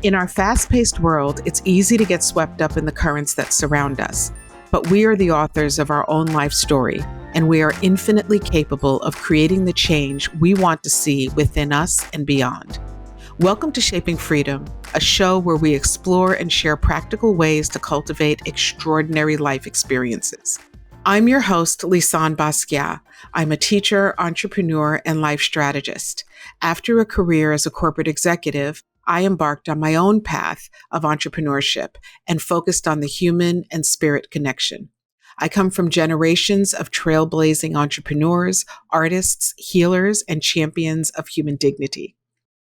In our fast-paced world, it's easy to get swept up in the currents that surround us. But we are the authors of our own life story, and we are infinitely capable of creating the change we want to see within us and beyond. Welcome to Shaping Freedom, a show where we explore and share practical ways to cultivate extraordinary life experiences. I'm your host, Lisane Basquiat. I'm a teacher, entrepreneur, and life strategist. After a career as a corporate executive, I embarked on my own path of entrepreneurship and focused on the human and spirit connection. I come from generations of trailblazing entrepreneurs, artists, healers, and champions of human dignity.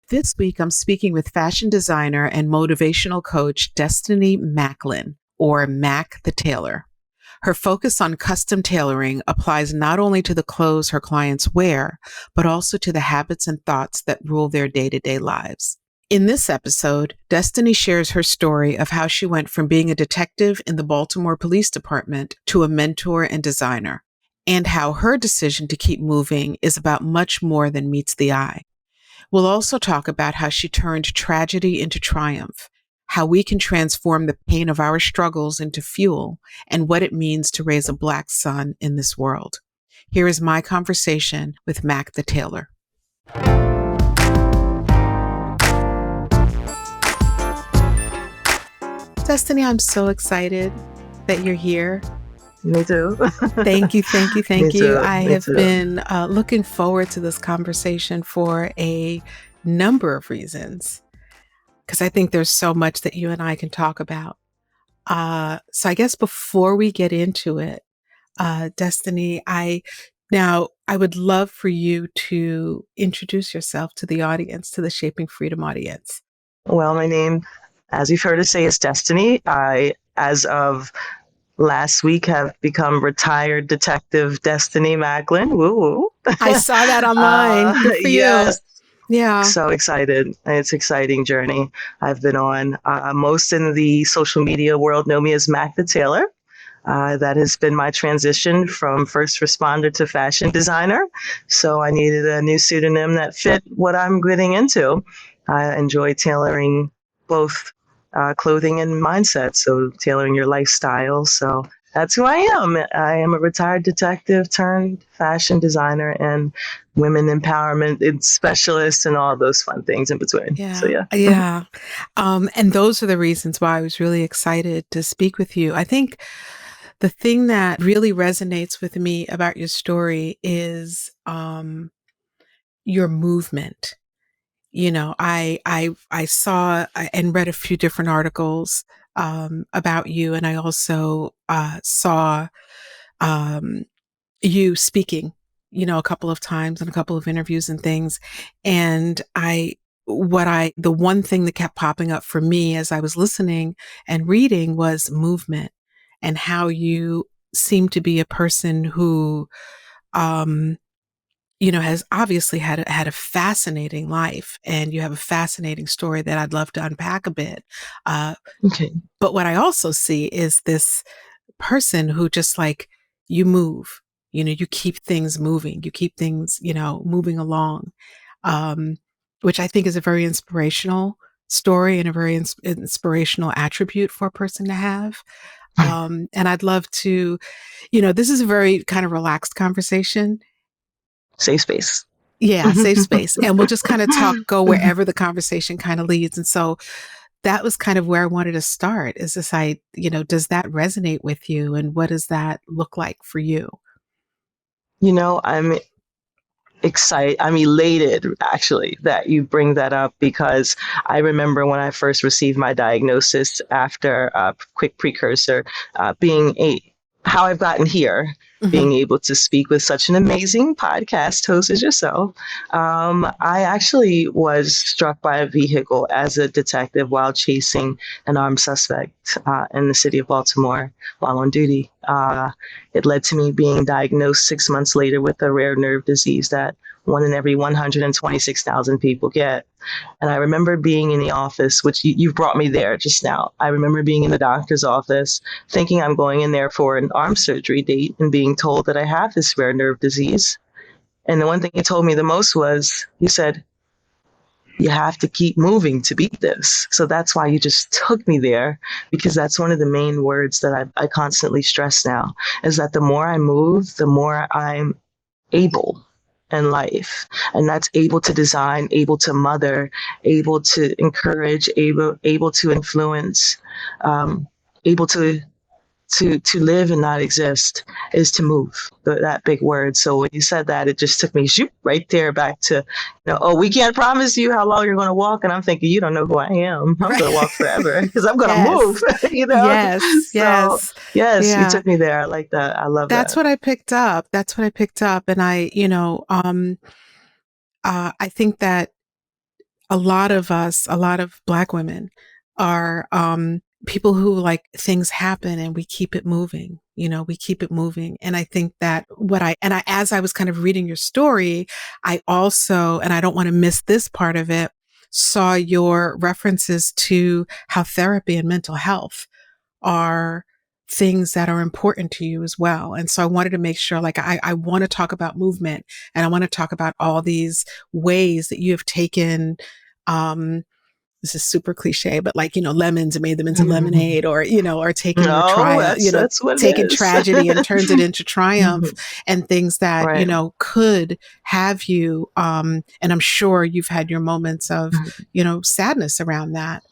This week, I'm speaking with fashion designer and motivational coach Destinee Macklin, or Mack the Tailor. Her focus on custom tailoring applies not only to the clothes her clients wear, but also to the habits and thoughts that rule their day-to-day lives. In this episode, Destinee shares her story of how she went from being a detective in the Baltimore Police Department to a mentor and designer, and how her decision to keep moving is about much more than meets the eye. We'll also talk about how she turned tragedy into triumph, how we can transform the pain of our struggles into fuel, and what it means to raise a Black son in this world. Here is my conversation with Mack the Tailor. Destinee, I'm so excited that you're here. Me too. Thank you. Me too. I have been looking forward to this conversation for a number of reasons, because I think there's so much that you and I can talk about. So I guess before we get into it, Destinee, I would love for you to introduce yourself to the audience, to the Shaping Freedom audience. Well, my name, as you've heard us say, is Destinee. I, as of last week, have become retired detective Destinee Macklin. Woo-woo. I saw that online. Good for you. Yes. Yeah. So excited. It's an exciting journey I've been on. Most in the social media world know me as Mack the Tailor. That has been my transition from first responder to fashion designer. So I needed a new pseudonym that fit what I'm getting into. I enjoy tailoring both clothing and mindset, so tailoring your lifestyle. So that's who I am. I am a retired detective turned fashion designer and women empowerment specialist and all those fun things in between. Yeah. So Yeah. And those are the reasons why I was really excited to speak with you. I think the thing that really resonates with me about your story is your movement. You know, I saw and read a few different articles about you, and I also saw you speaking, a couple of times in a couple of interviews and things. And the one thing that kept popping up for me as I was listening and reading was movement, and how you seem to be a person who has obviously had a fascinating life, and you have a fascinating story that I'd love to unpack a bit. Okay. But what I also see is this person who just you move, you keep things moving, you keep things, moving along, which I think is a very inspirational story and a very inspirational attribute for a person to have. And I'd love to, this is a very kind of relaxed conversation. Safe space. Yeah, safe space. And we'll just kind of go wherever the conversation kind of leads. And so that was kind of where I wanted to start, is this, does that resonate with you? And what does that look like for you? I'm excited. I'm elated, actually, that you bring that up, because I remember when I first received my diagnosis, after a quick precursor, how I've gotten here, being able to speak with such an amazing podcast host as yourself. I actually was struck by a vehicle as a detective while chasing an armed suspect in the city of Baltimore while on duty. It led to me being diagnosed 6 months later with a rare nerve disease that 1 in every 126,000 people get. And I remember being in the office, which you brought me there just now. I remember being in the doctor's office, thinking I'm going in there for an arm surgery date, and being told that I have this rare nerve disease. And the one thing he told me the most was, he said, You have to keep moving to beat this. So that's why you just took me there, because that's one of the main words that I constantly stress now, is that the more I move, the more I'm able in life. And that's able to design, able to mother, able to encourage, able to influence, able to live and not exist, is to move. That big word. So when you said that, it just took me shoot, right there back to, oh, we can't promise you how long you're going to walk. And I'm thinking, you don't know who I am. I'm going to Right. walk forever because I'm going to move, Yes. Yes. So Yes. yes, you Yeah. took me there. I like that. I love That's that. what I picked up. That's what I picked up. And I think that a lot of us, a lot of Black women are people who, like, things happen and we keep it moving. We keep it moving. And I think that as I was kind of reading your story, I also, and I don't want to miss this part of it, saw your references to how therapy and mental health are things that are important to you as well. And so I wanted to make sure, like, I want to talk about movement, and I want to talk about all these ways that you have taken, um, this is super cliche, but, like, lemons and made them into lemonade, or, or taking your No, trial, that's what it taking is. tragedy and turns it into triumph, and things that, Right. could have you, and I'm sure you've had your moments of, sadness around that.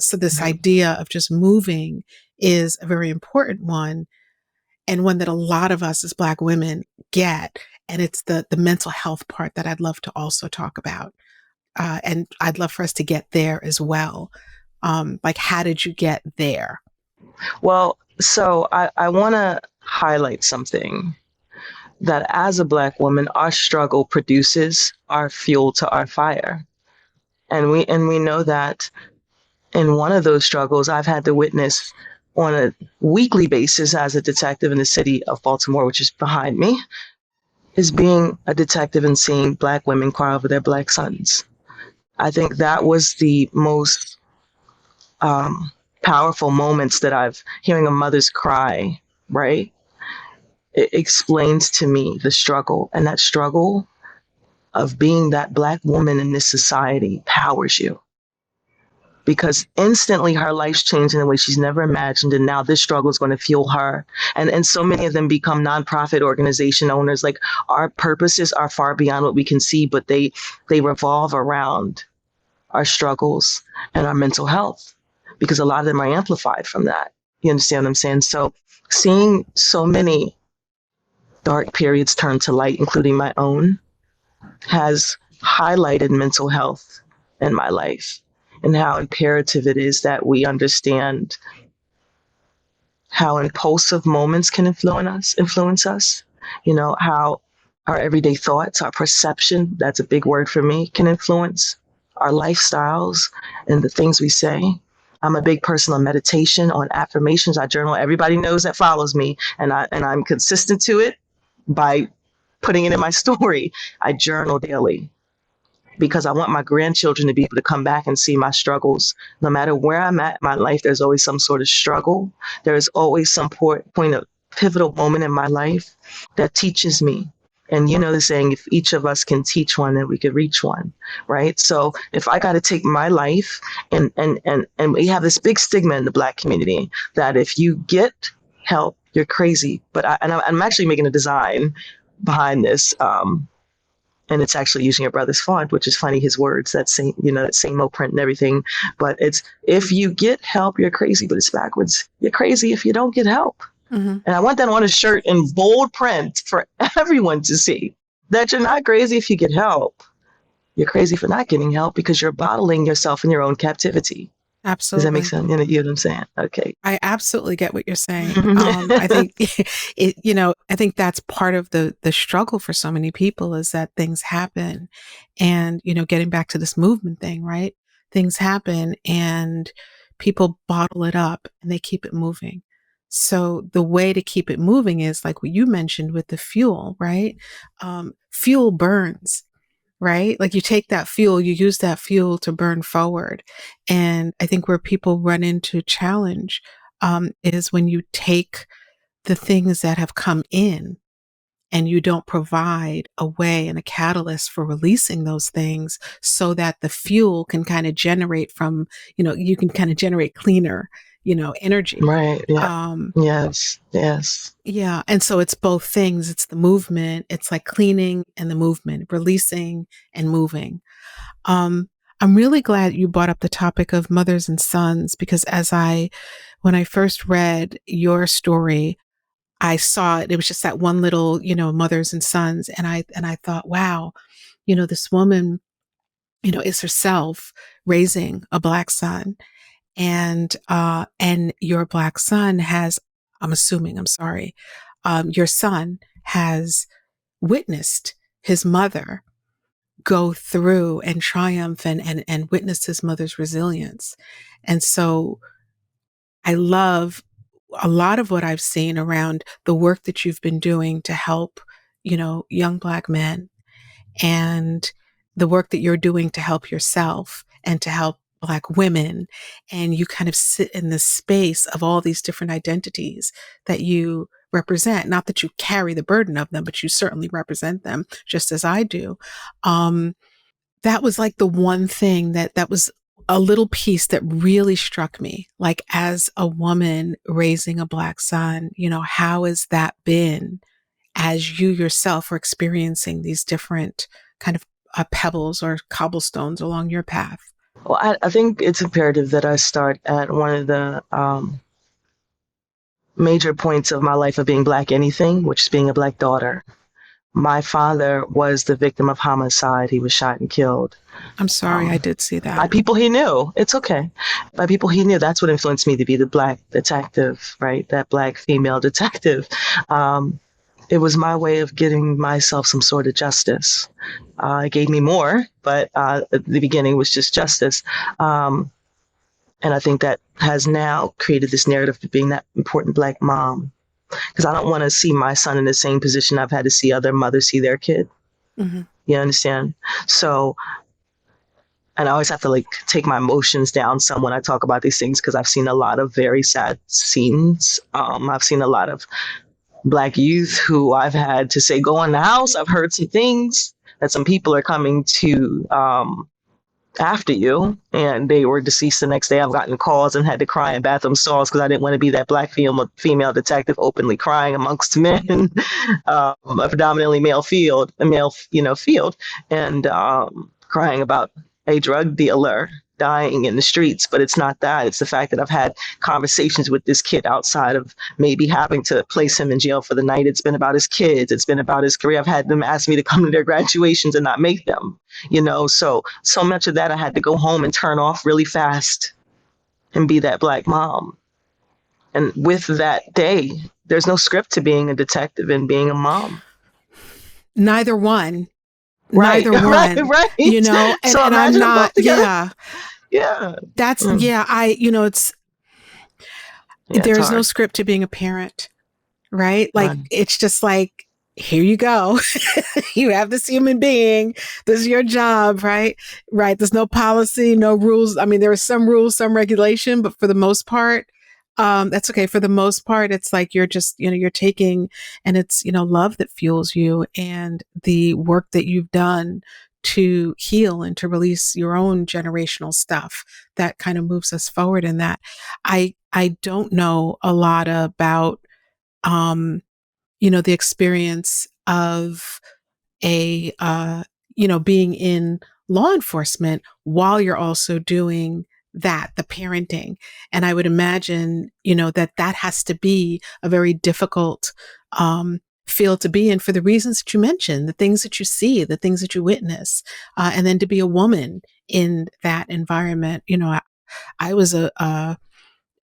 So this idea of just moving is a very important one, and one that a lot of us as Black women get. And it's the mental health part that I'd love to also talk about. And I'd love for us to get there as well. Like, how did you get there? Well, so I want to highlight something, that as a Black woman, our struggle produces our fuel to our fire. And we know that in one of those struggles I've had to witness on a weekly basis as a detective in the city of Baltimore, which is behind me, is being a detective and seeing Black women cry over their Black sons. I think that was the most um, powerful moments that I've hearing a mother's cry, right? It explains to me the struggle, and that struggle of being that Black woman in this society powers you, because instantly her life's changed in a way she's never imagined, and now this struggle is going to fuel her. And so many of them become nonprofit organization owners. Like, our purposes are far beyond what we can see, but they revolve around our struggles and our mental health, because a lot of them are amplified from that. You understand what I'm saying? So seeing so many dark periods turn to light, including my own, has highlighted mental health in my life, and how imperative it is that we understand how impulsive moments can influence us. How our everyday thoughts, our perception, that's a big word for me, can influence our lifestyles and the things we say. I'm a big person on meditation, on affirmations. I journal. Everybody knows that follows me, and I'm consistent to it by putting it in my story. I journal daily because I want my grandchildren to be able to come back and see my struggles. No matter where I'm at in my life, there's always some sort of struggle. There's always some point of pivotal moment in my life that teaches me. And you know the saying, if each of us can teach one, then we could reach one, right? So if I got to take my life, and we have this big stigma in the Black community that if you get help, you're crazy. But I'm actually making a design behind this. And it's actually using your brother's font, which is funny, his words, that same old print and everything. But it's, if you get help, you're crazy, but it's backwards. You're crazy if you don't get help. Mm-hmm. And I want that on a shirt in bold print for everyone to see, that you're not crazy if you get help. You're crazy for not getting help because you're bottling yourself in your own captivity. Does that make Absolutely. sense? You know what I'm saying? Okay. I absolutely get what you're saying. I think I think that's part of the struggle for so many people, is that things happen, and, getting back to this movement thing, right? Things happen and people bottle it up and they keep it moving. So the way to keep it moving is like what you mentioned with the fuel, right? Fuel burns, right? Like, you take that fuel, you use that fuel to burn forward. And I think where people run into challenge, is when you take the things that have come in and you don't provide a way and a catalyst for releasing those things so that the fuel can kind of generate from, you can kind of generate cleaner, energy. Right. Yeah. Um, Yes. Yes. yeah. And so it's both things. It's the movement. It's like cleaning and the movement, releasing and moving. Um, I'm really glad you brought up the topic of mothers and sons, because when I first read your story, I saw it. It was just that one little, mothers and sons. And I thought, wow, this woman, is herself raising a Black son. And your Black son has, I'm assuming, I'm sorry, your son has witnessed his mother go through and triumph and witnessed his mother's resilience. And so I love a lot of what I've seen around the work that you've been doing to help, young Black men, and the work that you're doing to help yourself and to help Black women. And you kind of sit in this space of all these different identities that you represent. Not that you carry the burden of them, but you certainly represent them just as I do. That was like the one thing that was a little piece that really struck me. Like, as a woman raising a Black son, how has that been as you yourself are experiencing these different kind of pebbles or cobblestones along your path? Well, I think it's imperative that I start at one of the major points of my life of being Black anything, which is being a Black daughter. My father was the victim of homicide. He was shot and killed. I'm sorry, I did see By that. people he knew. It's okay. By people he knew. That's what influenced me to be the Black detective, right? That Black female detective. It was my way of getting myself some sort of justice. It gave me more, but at the beginning was just justice. And I think that has now created this narrative of being that important Black mom. Because I don't want to see my son in the same position I've had to see other mothers see their kid. Mm-hmm. You understand? So, and I always have to like take my emotions down some when I talk about these things, because I've seen a lot of very sad scenes. I've seen a lot of Black youth who I've had to say, go in the house. I've heard some things that some people are coming to after you, and they were deceased the next day. I've gotten calls and had to cry in bathroom stalls because I didn't want to be that Black female detective openly crying amongst men, a predominantly male field, and crying about a drug dealer dying in the streets. But it's not that. It's the fact that I've had conversations with this kid outside of maybe having to place him in jail for the night. It's been about his kids. It's been about his career. I've had them ask me to come to their graduations and not make them, so much of that I had to go home and turn off really fast and be that Black mom. And with that day, there's no script to being a detective and being a mom. Neither one. Right, Neither one. right. And, So and I'm imagine them not, both together. yeah. Yeah. That's, It's there's no hard. script to being a parent, right? Like, None. it's just like, here you go. You have this human being. This is your job, right? Right. There's no policy, no rules. I mean, there are some rules, some regulation, but for the most part, that's okay. For the most part, it's like you're just, you're taking, and it's, love that fuels you, and the work that you've done to heal and to release your own generational stuff that kind of moves us forward in that. I don't know a lot about, the experience of being in law enforcement while you're also doing the parenting. And I would imagine, that has to be a very difficult field to be in for the reasons that you mentioned, the things that you see, the things that you witness, and then to be a woman in that environment. I was a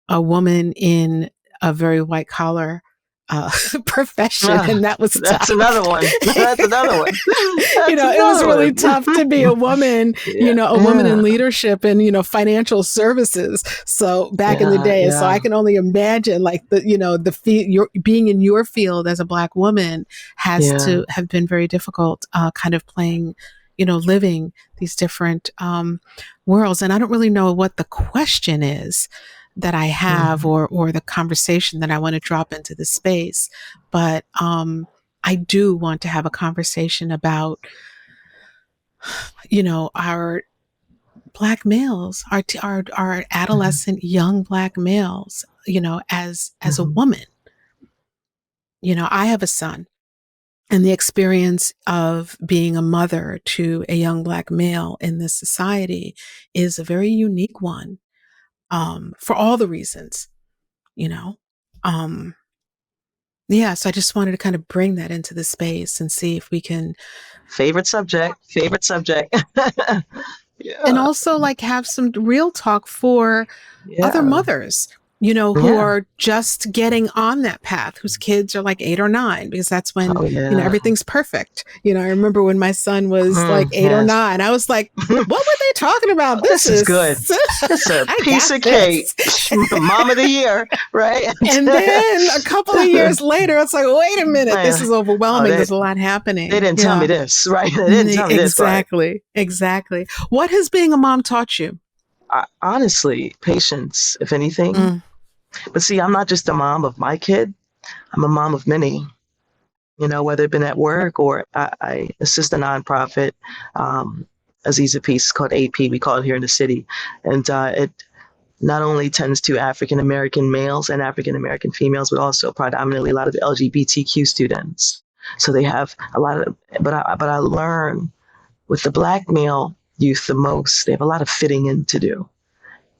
woman in a very white collar profession, and that was That's tough. another one. That's another one. It was really tough to be a woman, a woman in leadership and, financial services. So back in the day, so I can only imagine like your being in your field as a Black woman has to have been very difficult, kind of playing, living these different worlds. And I don't really know what the question is that I have, or the conversation that I want to drop into the space. But I do want to have a conversation about, our Black males, our Mhm. adolescent young Black males, as a Mhm. woman. I have a son, and the experience of being a mother to a young Black male in this society is a very unique one, for all the reasons, you know. Um, yeah, so I just wanted to kind of bring that into the space and see if we can, Favorite subject. Favorite subject. and Yeah. also like have some real talk for other Yeah. mothers, who Yeah. are just getting on that path, whose kids are like 8 or 9, because that's when, Oh yeah. everything's perfect. I remember when my son was like 8 or 9, I was like, what were they talking about? Oh, This this is good. is, It's a I piece got of cake. this. Mom of the year, right? And then a couple of years later, it's like, wait a minute, this Yeah. is Oh, overwhelming. There's a lot they happening. didn't tell me Yeah. this, right? They didn't tell me this part. Exactly. Exactly. What has being a mom taught you? Honestly, patience, if anything. Mm, But see, I'm not just a mom of my kid. I'm a mom of many. Whether it been at work or I assist a nonprofit, um, Aziza Peace called AP. We call it here in the city, and it not only tends to African American males and African American females, but also predominantly a lot of LGBTQ students. So they have a lot of, but I learn with the Black male youth the most. They have a lot of fitting in to do.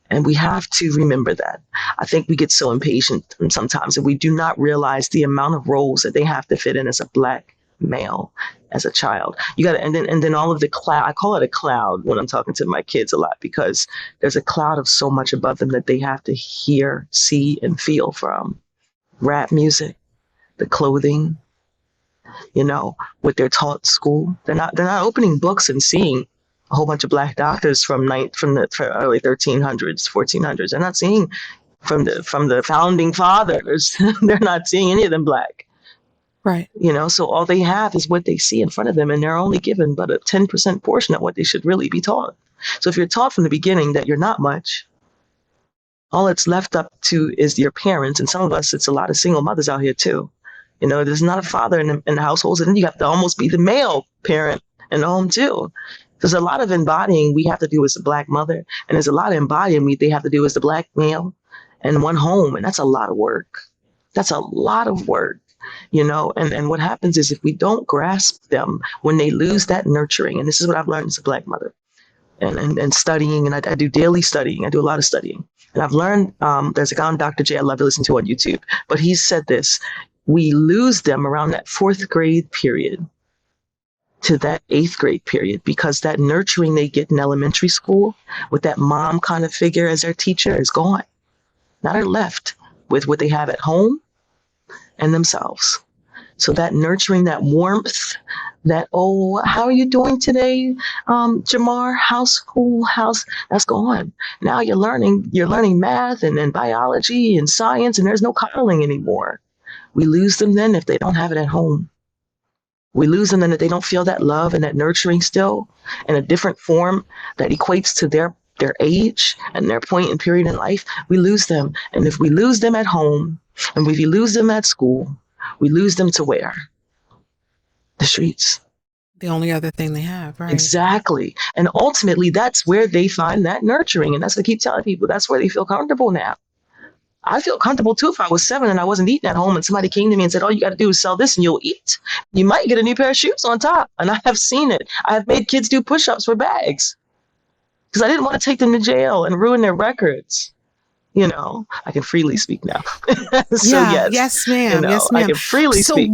And we have to remember that. I think we get so impatient sometimes and we do not realize the amount of roles that they have to fit in as a Black male, as a child. You got to, and then all of the cloud, I call it a cloud when I'm talking to my kids a lot, because there's a cloud of so much above them that they have to hear, see, and feel from. Rap music, the clothing, what they're taught at school. They're not opening books and seeing a whole bunch of Black doctors from the early 1300s, 1400s. They're not seeing from the founding fathers. They're not seeing any of them Black. right. So all they have is what they see in front of them, and they're only given but a 10% portion of what they should really be taught. So if you're taught from the beginning that you're not much, all it's left up to is your parents. And some of us, it's a lot of single mothers out here too. There's not a father in the households, and then you have to almost be the male parent in the home too. There's a lot of embodying we have to do as a Black mother, and there's a lot of embodying they have to do as the Black male in one home, and that's a lot of work. That's a lot of work, and what happens is if we don't grasp them when they lose that nurturing, and this is what I've learned as a Black mother, and studying, and I do daily studying. I do a lot of studying. And I've learned, there's a guy on Dr. J I love to listen to on YouTube, but he said this: we lose them around that 4th grade period to that 8th grade period, because that nurturing they get in elementary school with that mom kind of figure as their teacher is gone. Now they're left with what they have at home and themselves. So that nurturing, that warmth, that, oh, how are you doing today, Jamar? How's school? That's gone. Now you're learning math and biology and science, and there's no coddling anymore. We lose them then if they don't have it at home. We lose them then if they don't feel that love and that nurturing still in a different form that equates to their age and their point and period in life. We lose them. And if we lose them at home, and if we lose them at school, we lose them to where? The streets. The only other thing they have, right? Exactly. And ultimately, that's where they find that nurturing. And that's what I keep telling people. That's where they feel comfortable now. I feel comfortable too if I was 7 and I wasn't eating at home and somebody came to me and said, all you got to do is sell this and you'll eat. You might get a new pair of shoes on top. And I have seen it. I have made kids do push-ups for bags because I didn't want to take them to jail and ruin their records. I can freely speak now. So Yeah. yes, Yes, ma'am. Yes, ma'am. I can freely speak.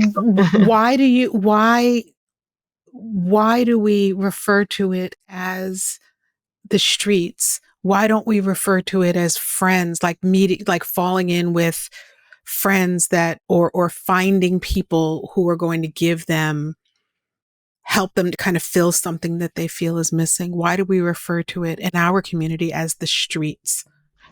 why do we refer to it as the streets? Why don't we refer to it as friends, like meeting, like falling in with friends that, or finding people who are going to help them to kind of fill something that they feel is missing? Why do we refer to it in our community as the streets?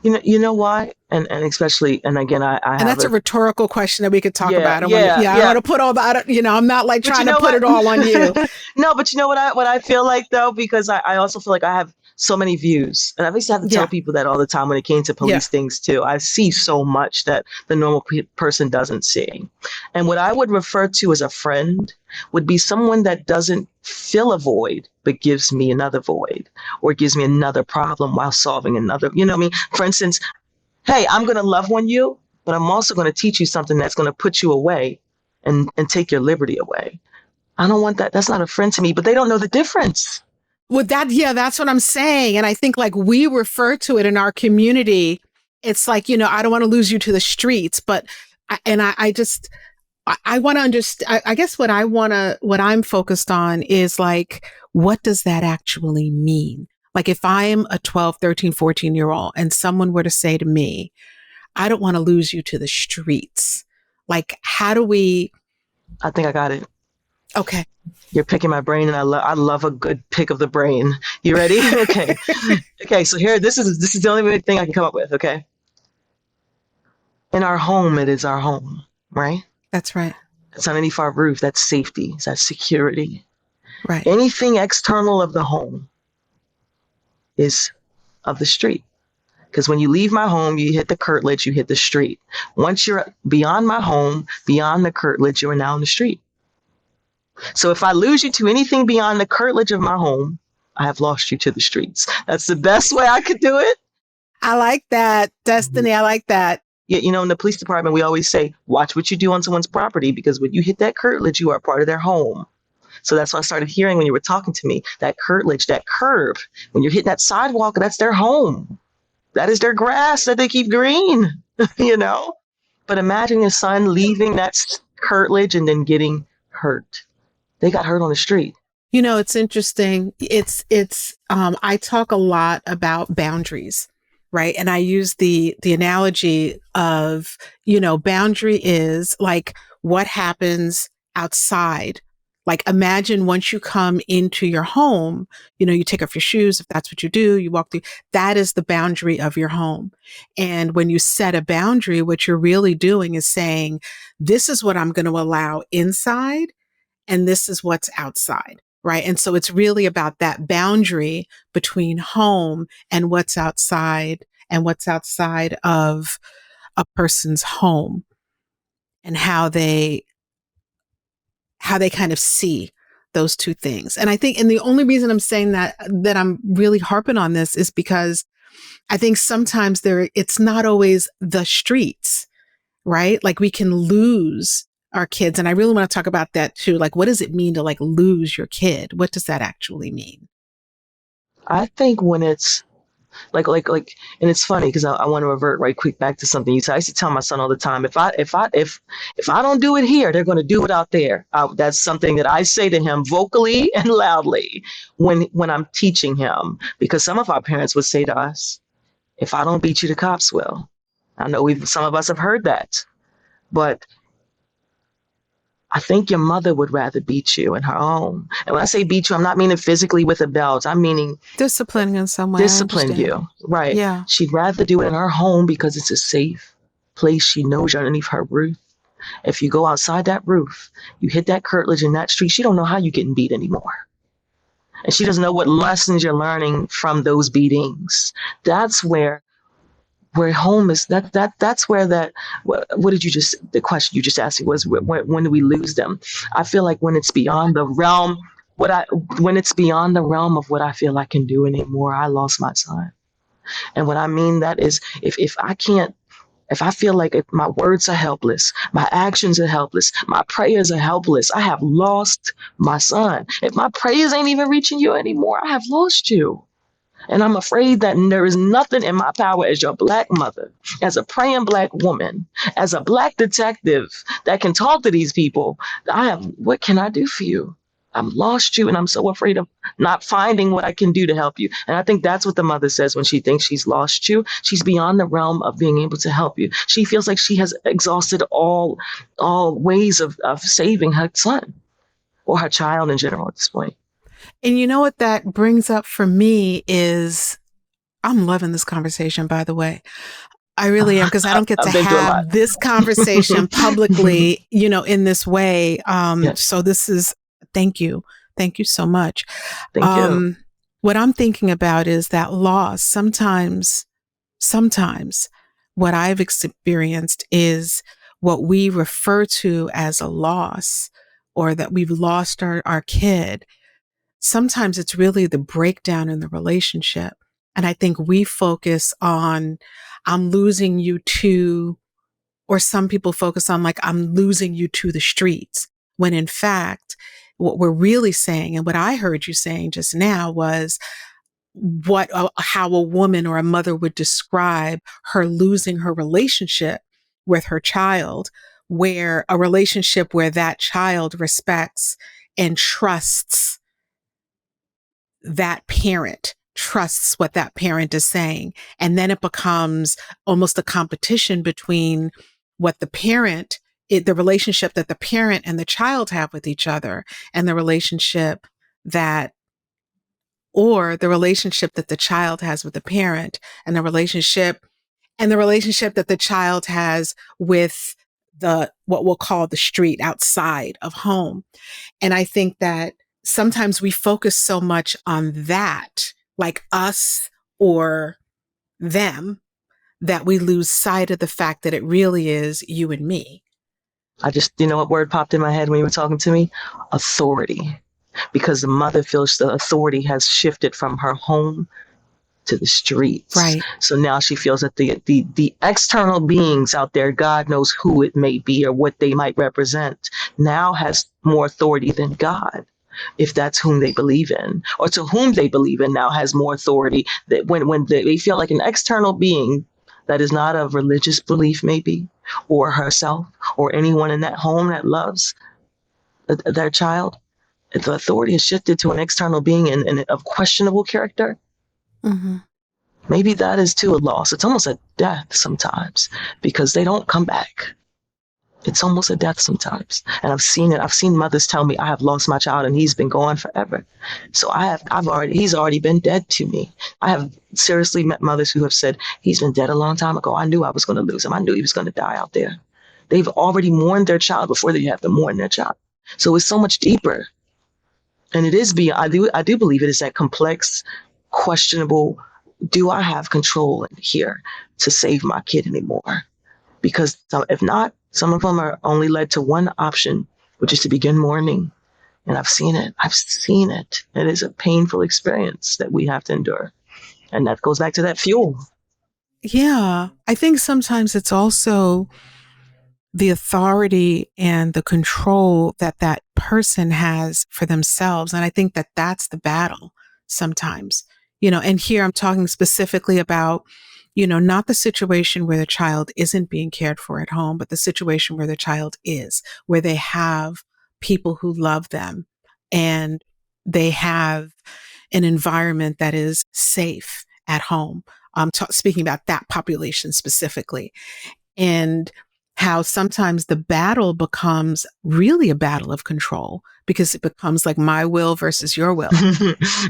You know why? And especially, and again, I And have that's a rhetorical question that we could talk about. I don't want to put all that, I'm not like trying to put it all on you. No, but you know what I feel like though, because I also feel like I have so many views. And I used to have to tell Yeah. people that all the time when it came to Yeah. police things too. I see so much that the normal person doesn't see. And what I would refer to as a friend would be someone that doesn't fill a void, but gives me another void or gives me another problem while solving another. You know what I mean? For instance, hey, I'm going to love on you, but I'm also going to teach you something that's going to put you away and take your liberty away. I don't want that. That's not a friend to me, but they don't know the difference. Well, that's what I'm saying. And I think like we refer to it in our community. It's like, I don't want to lose you to the streets, but I want to understand. I guess what I'm focused on is like, what does that actually mean? Like if I'm a 12, 13, 14-year-old and someone were to say to me, I don't want to lose you to the streets. Like, how do we? I think I got it. Okay. You're picking my brain, and I love a good pick of the brain. You ready? Okay. Okay. So here, this is the only thing I can come up with. Okay. In our home, it is our home, right? That's right. It's underneath our roof. That's safety. That's security. Right. Anything external of the home is of the street. Because when you leave my home, you hit the curtilage, you hit the street. Once you're beyond my home, beyond the curtilage, you are now in the street. So if I lose you to anything beyond the curtilage of my home, I have lost you to the streets. That's the best way I could do it. I like that, Destinee. I like that. Yeah, in the police department, we always say, watch what you do on someone's property, because when you hit that curtilage, you are part of their home. So that's what I started hearing when you were talking to me. That curtilage, that curb, when you're hitting that sidewalk, that's their home. That is their grass that they keep green, But imagine your son leaving that curtilage and then getting hurt. They got hurt on the street. It's interesting. I talk a lot about boundaries, right? And I use the analogy of, boundary is like what happens outside. Like imagine once you come into your home, you take off your shoes, if that's what you do, you walk through, that is the boundary of your home. And when you set a boundary, what you're really doing is saying, this is what I'm going to allow inside and this is what's outside. Right. And so it's really about that boundary between home and what's outside of a person's home and how they kind of see those two things. And I think, and the only reason I'm saying that I'm really harping on this is because I think sometimes it's not always the streets, right? Like we can lose our kids. And I really want to talk about that too. Like, what does it mean to like lose your kid? What does that actually mean? I think when it's like, and it's funny because I want to revert right quick back to something you said. I used to tell my son all the time, if I don't do it here, they're going to do it out there. That's something that I say to him vocally and loudly when I'm teaching him, because some of our parents would say to us, if I don't beat you, the cops will. I know some of us have heard that, but I think your mother would rather beat you in her home. And when I say beat you, I'm not meaning physically with a belt. I'm meaning discipline in some way. Discipline you. Right. Yeah. She'd rather do it in her home because it's a safe place. She knows you're underneath her roof. If you go outside that roof, you hit that curtilage in that street, she don't know how you're getting beat anymore. And she doesn't know what lessons you're learning from those beatings. That's where home is. That's where that. What did you just? The question you just asked me was when do we lose them? I feel like when it's beyond the realm. When it's beyond the realm of what I feel I can do anymore, I lost my son. And what I mean that is if I can't. If I feel like my words are helpless, my actions are helpless, my prayers are helpless, I have lost my son. If my prayers ain't even reaching you anymore, I have lost you. And I'm afraid that there is nothing in my power as your Black mother, as a praying Black woman, as a Black detective that can talk to these people. What can I do for you? I'm lost you, and I'm so afraid of not finding what I can do to help you. And I think that's what the mother says when she thinks she's lost you. She's beyond the realm of being able to help you. She feels like she has exhausted all ways of saving her son or her child in general at this point. And you know what that brings up for me is, I'm loving this conversation, by the way. I really am, because I don't get to have this conversation publicly, in this way. Yes. So this is, thank you. Thank you so much. Thank you. What I'm thinking about is that loss. Sometimes what I've experienced is what we refer to as a loss, or that we've lost our kid. Sometimes it's really the breakdown in the relationship. And I think we focus on, I'm losing you to, or some people focus on like, I'm losing you to the streets. When in fact, what we're really saying, and what I heard you saying just now, was how a woman or a mother would describe her losing her relationship with her child, where a relationship where that child respects and trusts that parent, trusts what that parent is saying. And then it becomes almost a competition between what the relationship that the parent and the child have with each other, and the relationship that the relationship that the child has with the parent, and the relationship that the child has with what we'll call the street outside of home. And I think that sometimes we focus so much on that, like us or them, that we lose sight of the fact that it really is you and me. I just, you know what word popped in my head when you were talking to me? Authority. Because the mother feels the authority has shifted from her home to the streets. Right. So now she feels that the external beings out there, God knows who it may be or what they might represent, now has more authority than God, if that's whom they believe in, or to whom they believe in now has more authority. That when they feel like an external being that is not of religious belief, maybe, or herself, or anyone in that home that loves their child, the authority is shifted to an external being and of questionable character. Mm-hmm. Maybe that is too a loss. It's almost a death sometimes, because they don't come back. It's almost a death sometimes. And I've seen it. I've seen mothers tell me, I have lost my child and he's been gone forever. So he's already been dead to me. I have seriously met mothers who have said, he's been dead a long time ago. I knew I was going to lose him. I knew he was going to die out there. They've already mourned their child before they have to mourn their child. So it's so much deeper. And it is beyond, I do believe it is that complex, questionable, do I have control in here to save my kid anymore? Because if not, some of them are only led to one option, which is to begin mourning. And I've seen it. It is a painful experience that we have to endure. And that goes back to that fuel. Yeah. I think sometimes it's also the authority and the control that that person has for themselves. And I think that that's the battle sometimes, and here I'm talking specifically about, not the situation where the child isn't being cared for at home, but the situation where the child is, where they have people who love them and they have an environment that is safe at home. I'm speaking about that population specifically. And how sometimes the battle becomes really a battle of control, because it becomes like my will versus your will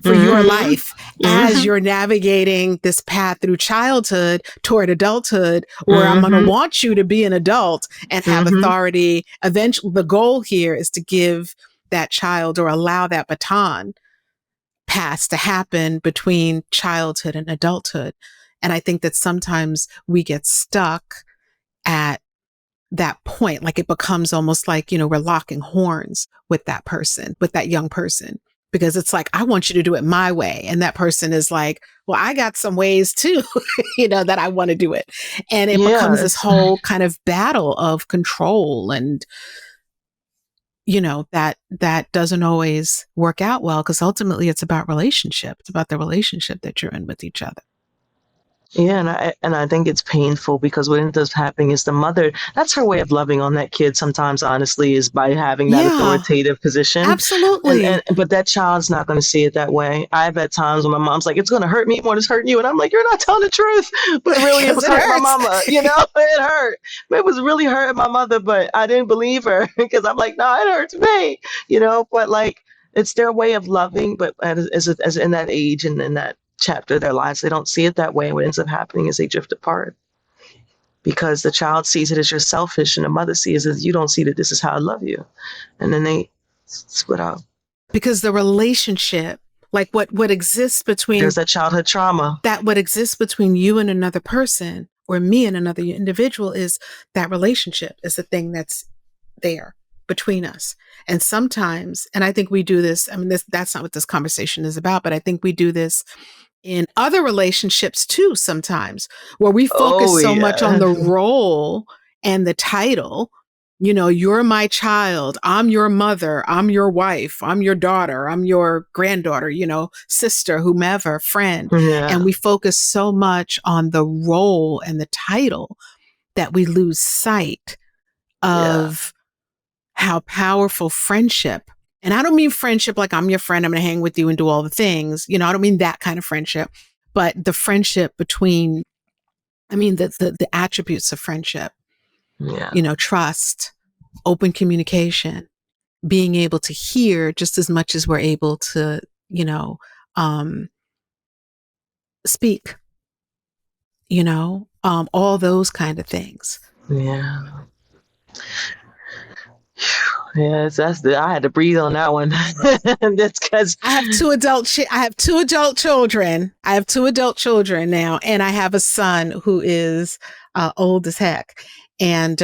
for your life as you're navigating this path through childhood toward adulthood, where I'm going to want you to be an adult and have authority. Eventually, the goal here is to give that child, or allow that baton pass to happen between childhood and adulthood. And I think that sometimes we get stuck at that point. Like it becomes almost like, we're locking horns with that person, with that young person, because it's like, I want you to do it my way. And that person is like, well, I got some ways too, that I want to do it. And it becomes this whole kind of battle of control, and, that doesn't always work out well, because ultimately it's about relationship. It's about the relationship that you're in with each other. Yeah, and I think it's painful, because what ends up happening is the mother, that's her way of loving on that kid sometimes, honestly, is by having that authoritative position. Absolutely. But that child's not going to see it that way. I've had times when my mom's like, it's going to hurt me more than it's hurting you. And I'm like, you're not telling the truth. But really, it was hurting my mama. It hurt. It was really hurting my mother, but I didn't believe her, because I'm like, no, it hurts me. But like, it's their way of loving. But as in that age and in that chapter of their lives, they don't see it that way. And what ends up happening is they drift apart, because the child sees it as you're selfish, and the mother sees it as you don't see that this is how I love you. And then they split up. Because the relationship Like what exists between There's that childhood trauma. what exists between you and another person, or me and another individual, is that relationship is the thing that's there between us. And sometimes, and I think we do this, I mean, that's not what this conversation is about, but I think we do this in other relationships too, sometimes, where we Oh, focus so much on the role and the title. You know, you're my child, I'm your mother, I'm your wife, I'm your daughter, I'm your granddaughter, you know, sister, whomever, friend. Yeah. And we focus so much on the role and the title that we lose sight of how powerful friendship. And I don't mean friendship like I'm your friend, I'm going to hang with you and do all the things. You know, I don't mean that kind of friendship, but the friendship between, I mean, the attributes of friendship, you know, trust, open communication, being able to hear just as much as we're able to, you know, speak, you know, all those kind of things. Yeah. Yes, I had to breathe on that one. That's because I have two adult children. I have two adult children now, and I have a son who is old as heck. And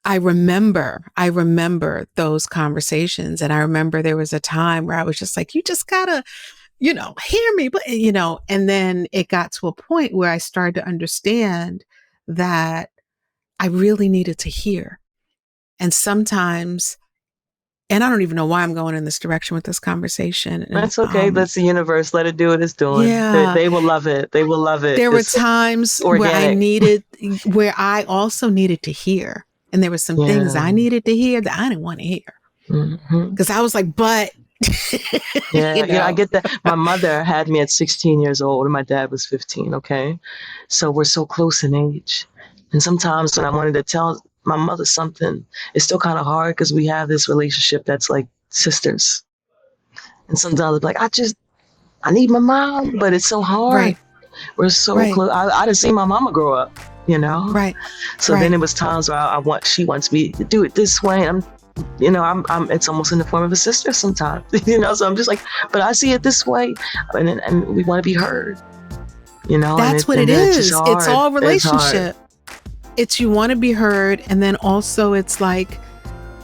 I remember those conversations, and I remember there was a time where I was just like, you just gotta, you know, hear me, but you know, and then it got to a point where I started to understand that I really needed to hear. And sometimes, and I don't even know why I'm going in this direction with this conversation. And, that's okay. That's the universe. Let it do what it's doing. Yeah. They will love it. They will love it. There were times where I also needed to hear. And there were some things I needed to hear that I didn't want to hear. Because I was like, but. Yeah, you know? I get that. My mother had me at 16 years old and my dad was 15, okay? So we're so close in age. And sometimes when I wanted to tell my mother something, it's still kind of hard because we have this relationship that's like sisters. And sometimes it's like, I need my mom, but it's so hard. Right. We're so close. I didn't see my mama grow up, you know? Right. So then it was times where she wants me to do it this way. And it's almost in the form of a sister sometimes, you know? So I'm just like, but I see it this way. And we want to be heard, you know? That's what it is. It's all relationship. It's you want to be heard. And then also it's like,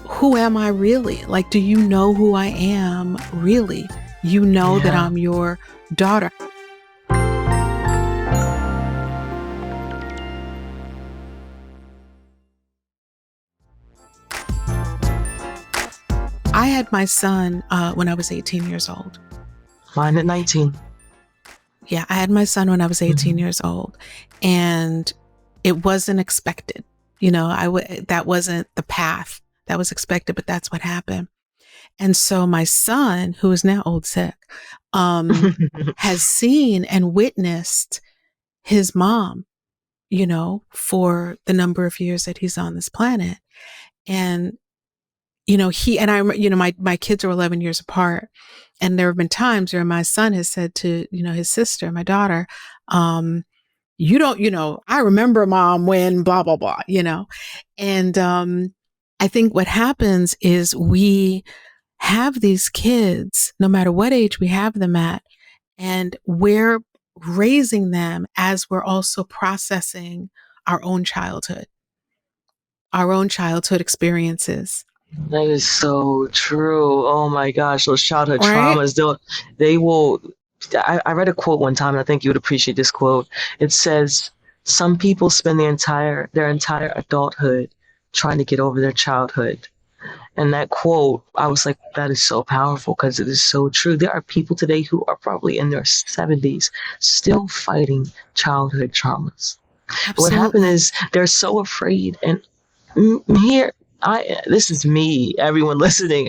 who am I really? Like, do you know who I am really? You know that I'm your daughter. I had my son when I was 18 years old. Mine at 19. Yeah, I had my son when I was 18 years old. And it wasn't expected. You know, that wasn't the path that was expected, but that's what happened. And so my son, who is now old sick, has seen and witnessed his mom, you know, for the number of years that he's on this planet. And, you know, my kids are 11 years apart. And there have been times where my son has said to, you know, his sister, my daughter, you don't, you know, I remember mom when blah, blah, blah, you know. And I think what happens is we have these kids, no matter what age we have them at, and we're raising them as we're also processing our own childhood experiences. That is so true. Oh my gosh, those childhood traumas, they will. I read a quote one time, and I think you would appreciate this quote. It says, some people spend their entire adulthood trying to get over their childhood. And that quote, I was like, that is so powerful because it is so true. There are people today who are probably in their 70s still fighting childhood traumas. Absolutely. What happened is they're so afraid. And here, this is me, everyone listening.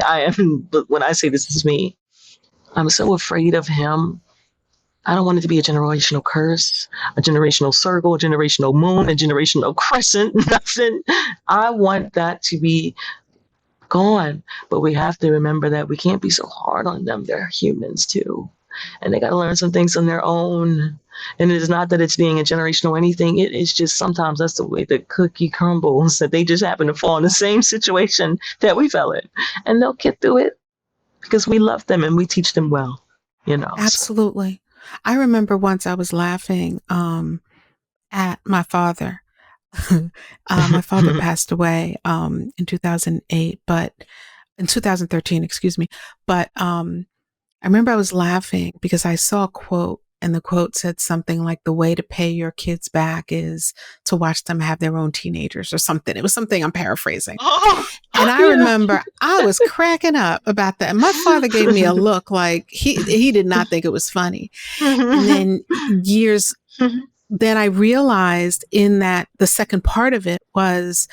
But when I say this is me, I'm so afraid of him. I don't want it to be a generational curse, a generational circle, a generational moon, a generational crescent, nothing. I want that to be gone. But we have to remember that we can't be so hard on them. They're humans too. And they got to learn some things on their own. And it is not that it's being a generational anything. It is just sometimes that's the way the cookie crumbles, that they just happen to fall in the same situation that we fell in. And they'll get through it. because we love them and we teach them well, so. Absolutely. I remember once I was laughing at my father. My father passed away in 2008, but in 2013, excuse me. But I remember I was laughing because I saw a quote, and the quote said something like, the way to pay your kids back is to watch them have their own teenagers, or something. It was something, I'm paraphrasing. Oh, And I remember I was cracking up about that. And my father gave me a look like he did not think it was funny. And then then I realized in that the second part of it was,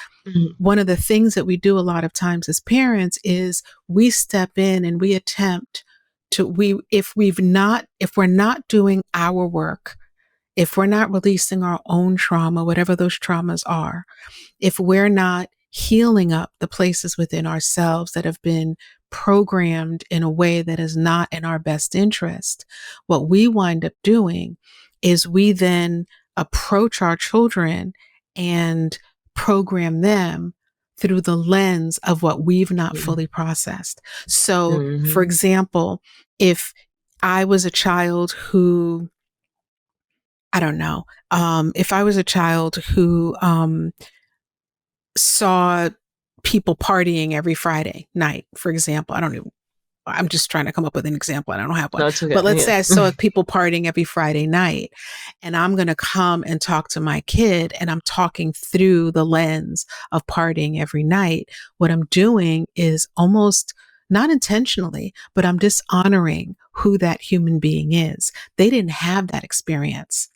one of the things that we do a lot of times as parents is we step in and we attempt to, if we're not doing our work, if we're not releasing our own trauma, whatever those traumas are, if we're not healing up the places within ourselves that have been programmed in a way that is not in our best interest, what we wind up doing is we then approach our children and program them through the lens of what we've not fully processed. So, for example, if I was a child who, I don't know, if I was a child who saw people partying every Friday night, for example, I'm just trying to come up with an example. I don't have one. No, it's okay. But let's say I saw people partying every Friday night, and I'm going to come and talk to my kid, and I'm talking through the lens of partying every night. What I'm doing is almost not intentionally, but I'm dishonoring who that human being is. They didn't have that experience.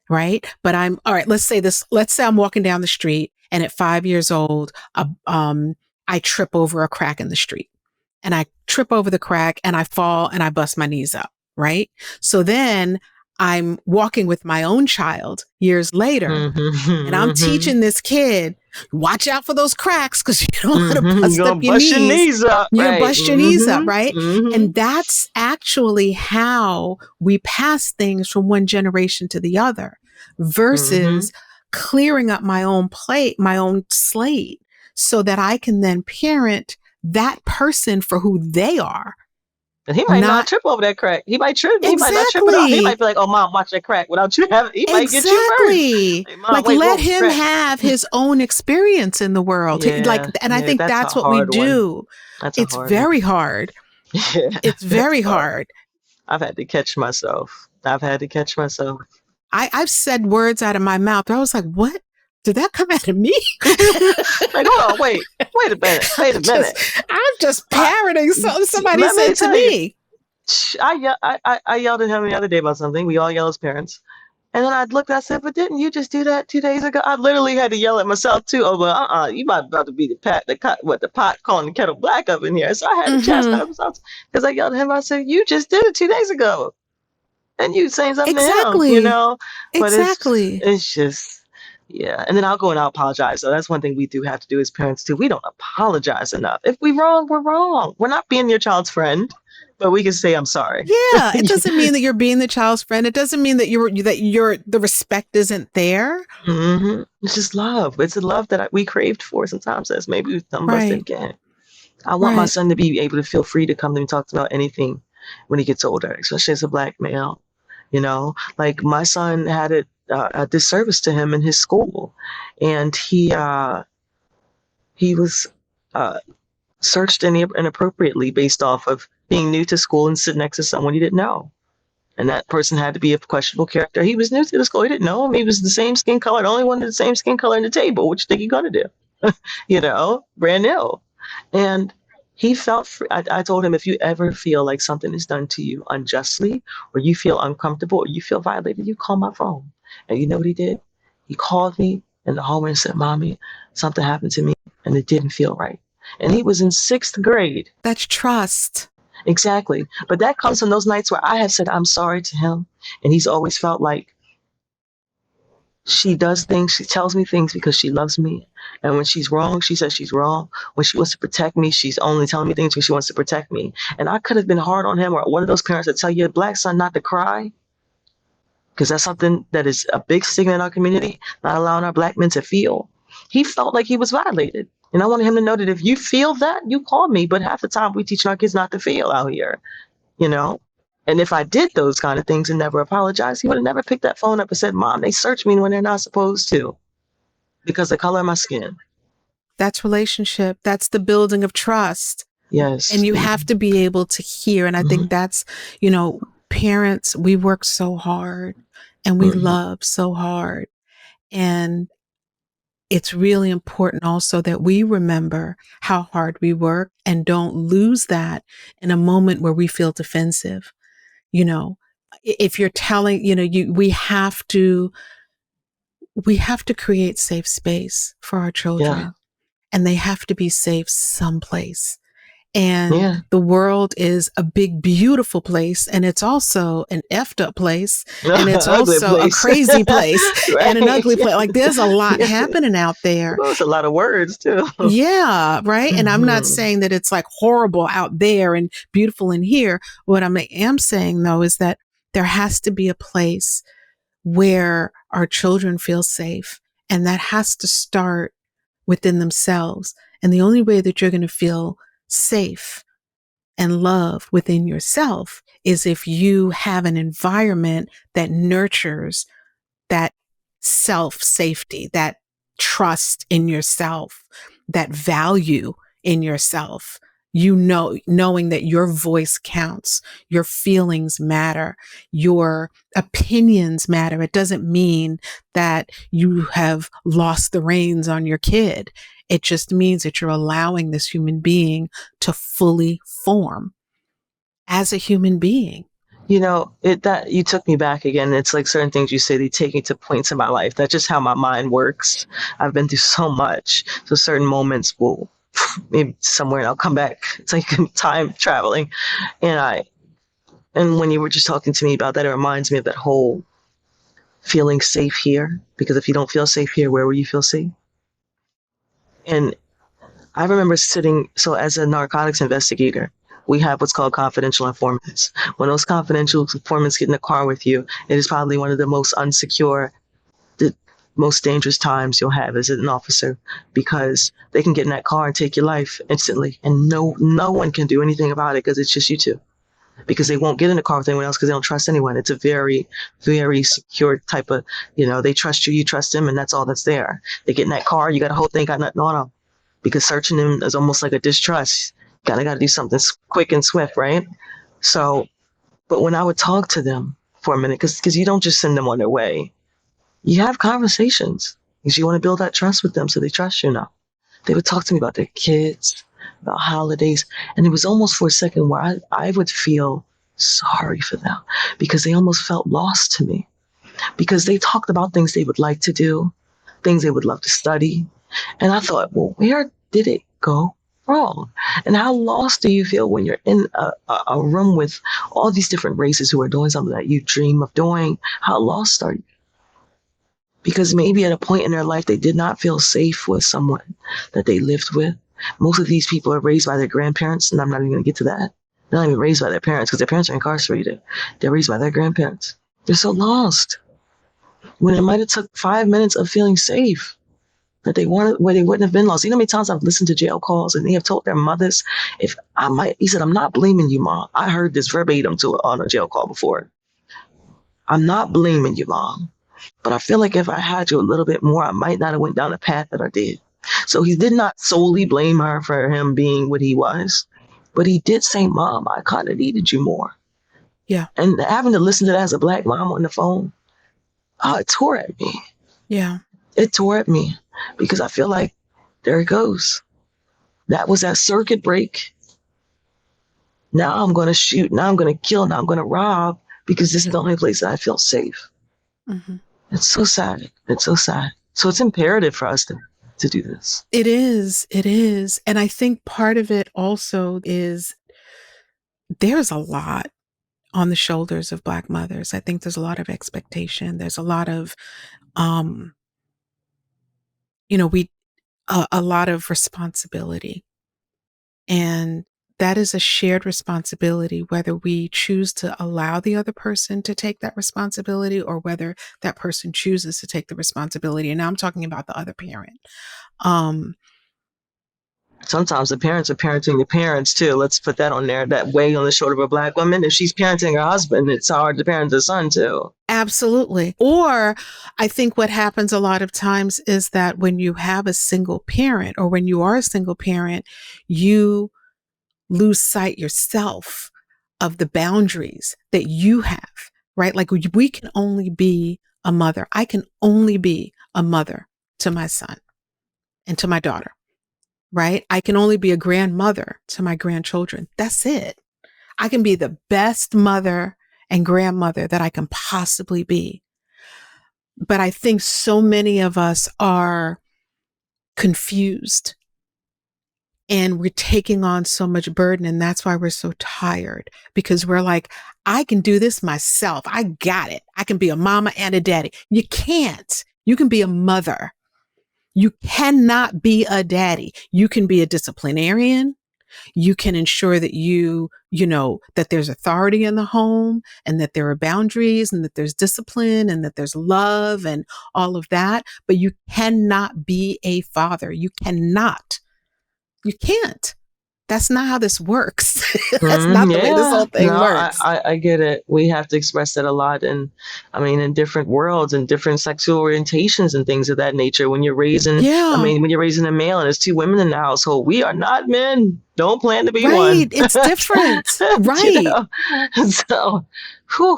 Right. But all right, let's say I'm walking down the street, and at 5 years old, I trip over a crack in the street. And I trip over the crack and I fall and I bust my knees up, right? So then I'm walking with my own child years later, and I'm teaching this kid, watch out for those cracks because you don't want to bust up your knees. You're bust your knees up, right? And that's actually how we pass things from one generation to the other, versus clearing up my own plate, my own slate, so that I can then parent that person for who they are. And he might not trip over that crack. He might trip. He might not trip it off. He might be like, "Oh, mom, watch that crack." Without you having, he might get you first. Like, let him have his own experience in the world. And I think that's what we do. It's very hard. It's very hard. I've had to catch myself. I've said words out of my mouth. I was like, "What? Did that come out of me?" Like, hold on, wait a minute. I'm just parroting somebody said to me. I yelled at him the other day about something. We all yell as parents. And then I looked, I said, "But didn't you just do that 2 days ago?" I literally had to yell at myself too. Oh, well, you might about to be the pot calling the kettle black up in here. So I had to chastise myself because I yelled at him. I said, "You just did it 2 days ago. And you saying something to him, But it's just... Yeah. And then I'll go and I'll apologize. So that's one thing we do have to do as parents too. We don't apologize enough. If we're wrong, we're wrong. We're not being your child's friend, but we can say, "I'm sorry." Yeah. It doesn't mean that you're being the child's friend. It doesn't mean that the respect isn't there. It's just love. It's a love that we craved for sometimes, as maybe some of us didn't get. I want my son to be able to feel free to come to me and talk to me about anything when he gets older, especially as a Black male. Like my son had a disservice to him in his school, and he was searched inappropriately based off of being new to school and sitting next to someone he didn't know. And that person had to be a questionable character. He was new to the school. He didn't know him. He was the same skin color. The only one with the same skin color in the table. What you think you're going to do? Brand new. And he felt free. I told him, if you ever feel like something is done to you unjustly, or you feel uncomfortable, or you feel violated, you call my phone. And you know what he did? He called me in the hallway and said, "Mommy, something happened to me and it didn't feel right." And he was in 6th grade. That's trust. Exactly. But that comes from those nights where I have said, "I'm sorry" to him. And he's always felt like she does things, she tells me things because she loves me. And when she's wrong, she says she's wrong. When she wants to protect me, she's only telling me things when she wants to protect me. And I could have been hard on him, or one of those parents that tell your Black son not to cry, because that's something that is a big stigma in our community, not allowing our Black men to feel. He felt like he was violated. And I wanted him to know that if you feel that, you call me. But half the time we teach our kids not to feel out here, you know? And if I did those kind of things and never apologized, he would have never picked that phone up and said, Mom, they search me when they're not supposed to because the color of my skin. That's relationship. That's the building of trust. And Yes. you have to be able to hear. And I Mm-hmm. think that's, parents, we work so hard and we Mm-hmm. love so hard. And it's really important also that we remember how hard we work and don't lose that in a moment where we feel defensive. You know, if you're telling, we have to create safe space for our Yeah. children, and they have to be safe someplace. And Yeah. the world is a big, beautiful place. And it's also an effed up place. And it's Ugly also a place. crazy place and an Right. ugly place. Like there's a lot Yeah. happening out there. Well, it's a lot of words too. Yeah. Right. And I'm not Mm-hmm. saying that it's like horrible out there and beautiful in here. What I am saying though is that there has to be a place where our children feel safe. And that has to start within themselves. And the only way that you're going to feel safe and love within yourself is if you have an environment that nurtures that self safety, that trust in yourself, that value in yourself. Knowing that your voice counts, your feelings matter, your opinions matter. It doesn't mean that you have lost the reins on your kid. It just means that you're allowing this human being to fully form as a human being. That you took me back again. It's like certain things you say, they take me to points in my life. That's just how my mind works. I've been through so much. So certain moments will maybe somewhere and I'll come back. It's like time traveling. And when you were just talking to me about that, it reminds me of that whole feeling safe here. Because if you don't feel safe here, where will you feel safe? And I remember so as a narcotics investigator, we have what's called confidential informants. When those confidential informants get in the car with you, it is probably one of the most unsecure, the most dangerous times you'll have as an officer, because they can get in that car and take your life instantly, and no one can do anything about it because it's just you two. Because they won't get in the car with anyone else because they don't trust anyone. It's a very, very secure type of, they trust you, you trust them, and that's all that's there. They get in that car, you got a whole thing, got nothing on them. Because searching them is almost like a distrust. Got to do something quick and swift, right? So, but when I would talk to them for a minute, because you don't just send them on their way, you have conversations because you want to build that trust with them so they trust you now. They would talk to me about their kids, about holidays, and it was almost for a second where I would feel sorry for them because they almost felt lost to me because they talked about things they would like to do, things they would love to study. And I thought, well, where did it go wrong? And how lost do you feel when you're in a room with all these different races who are doing something that you dream of doing? How lost are you? Because maybe at a point in their life, they did not feel safe with someone that they lived with. Most of these people are raised by their grandparents, and I'm not even going to get to that. They're not even raised by their parents because their parents are incarcerated. They're raised by their grandparents. They're so lost when it might have took 5 minutes of feeling safe that they wanted, where they wouldn't have been lost. You know how many times I've listened to jail calls and they have told their mothers, he said, I'm not blaming you, Mom. I heard this verbatim on a jail call before. I'm not blaming you, Mom. But I feel like if I had you a little bit more, I might not have went down the path that I did. So he did not solely blame her for him being what he was, but he did say, Mom, I kind of needed you more. Yeah. And having to listen to that as a Black mom on the phone, it tore at me. Yeah. It tore at me because I feel like there it goes. That was that circuit break. Now I'm going to shoot. Now I'm going to kill. Now I'm going to rob because this is the only place that I feel safe. Mm-hmm. It's so sad. It's so sad. So it's imperative for us to do this. It is. It is. And I think part of it also is there's a lot on the shoulders of Black mothers. I think there's a lot of expectation. There's a lot of, a lot of responsibility. And that is a shared responsibility, whether we choose to allow the other person to take that responsibility or whether that person chooses to take the responsibility. And now I'm talking about the other parent. Um, sometimes the parents are parenting the parents too. Let's put that on there. That weight on the shoulder of a Black woman. If she's parenting her husband, it's hard to parent the son too. Absolutely. Or I think what happens a lot of times is that when you have a single parent, or when you are a single parent, you lose sight yourself of the boundaries that you have, right? Like we can only be a mother. I can only be a mother to my son and to my daughter, right? I can only be a grandmother to my grandchildren. That's it. I can be the best mother and grandmother that I can possibly be. But I think so many of us are confused, and we're taking on so much burden. And that's why we're so tired, because we're like, I can do this myself. I got it. I can be a mama and a daddy. You can't. You can be a mother. You cannot be a daddy. You can be a disciplinarian. You can ensure that that there's authority in the home, and that there are boundaries, and that there's discipline, and that there's love and all of that. But you cannot be a father. You cannot. You can't. That's not how this works. That's not the way this Yeah, whole thing no, works. I get it. We have to express that a lot, and I mean, in different worlds and different sexual orientations and things of that nature. Yeah, When you're raising a male and there's two women in the household, we are not men. Don't plan to be right. one. It's different. You Right. know, so, whew.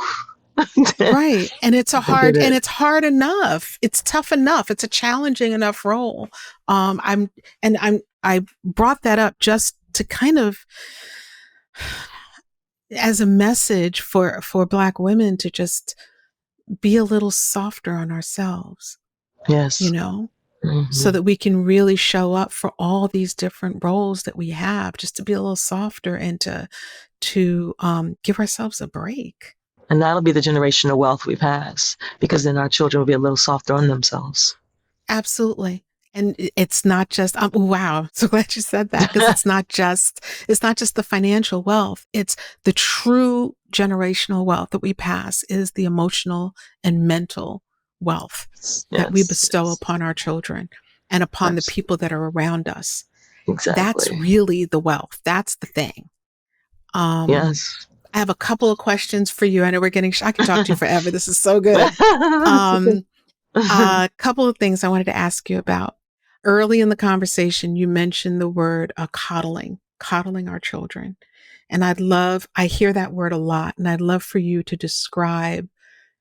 Right. And I get it. it's hard enough. It's tough enough. It's a challenging enough role. I brought that up just to kind of, as a message for Black women, to just be a little softer on ourselves, you Yes. know, so Hmm. that we can really show up for all these different roles that we have, just to be a little softer, and to give ourselves a break. And that'll be the generational wealth we pass, because then our children will be a little softer on themselves. Absolutely. And it's not just, wow, so glad you said that, because it's not just the financial wealth. It's the true generational wealth that we pass is the emotional and mental wealth that we Yes, bestow yes, upon our children and upon the people absolutely. that are around us. That's Exactly. really the wealth. That's the thing. Um, Yes. I have a couple of questions for you. I know I could talk to you forever. This is so good. Um, a couple of things I wanted to ask you about. Early in the conversation, you mentioned the word coddling our children. And I hear that word a lot, and I'd love for you to describe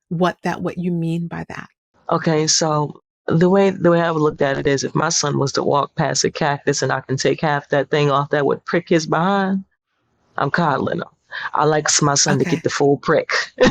what you mean by that. Okay, so the way I would look at it is, if my son was to walk past a cactus and I can take half that thing off that would prick his behind, I'm coddling him. I like my son to get Okay. the full prick.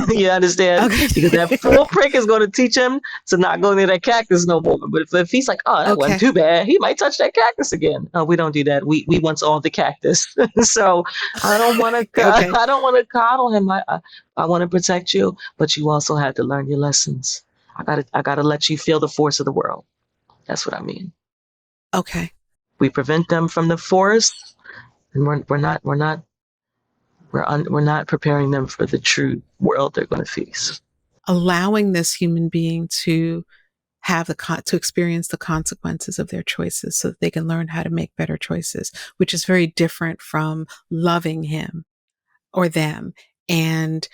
You understand? Because that Okay. full prick is going to teach him to not go near that cactus no more. But if he's like, oh, that wasn't Okay. too bad, he might touch that cactus again. No, we don't do that. We want all the cactus. So I don't want to. Okay. I don't want to coddle him. I want to protect you, but you also have to learn your lessons. I gotta let you feel the force of the world. That's what I mean. Okay. We prevent them from the forest, and we're not preparing them for the true world they're going to face. Allowing this human being to to experience the consequences of their choices, so that they can learn how to make better choices, which is very different from loving him or them, and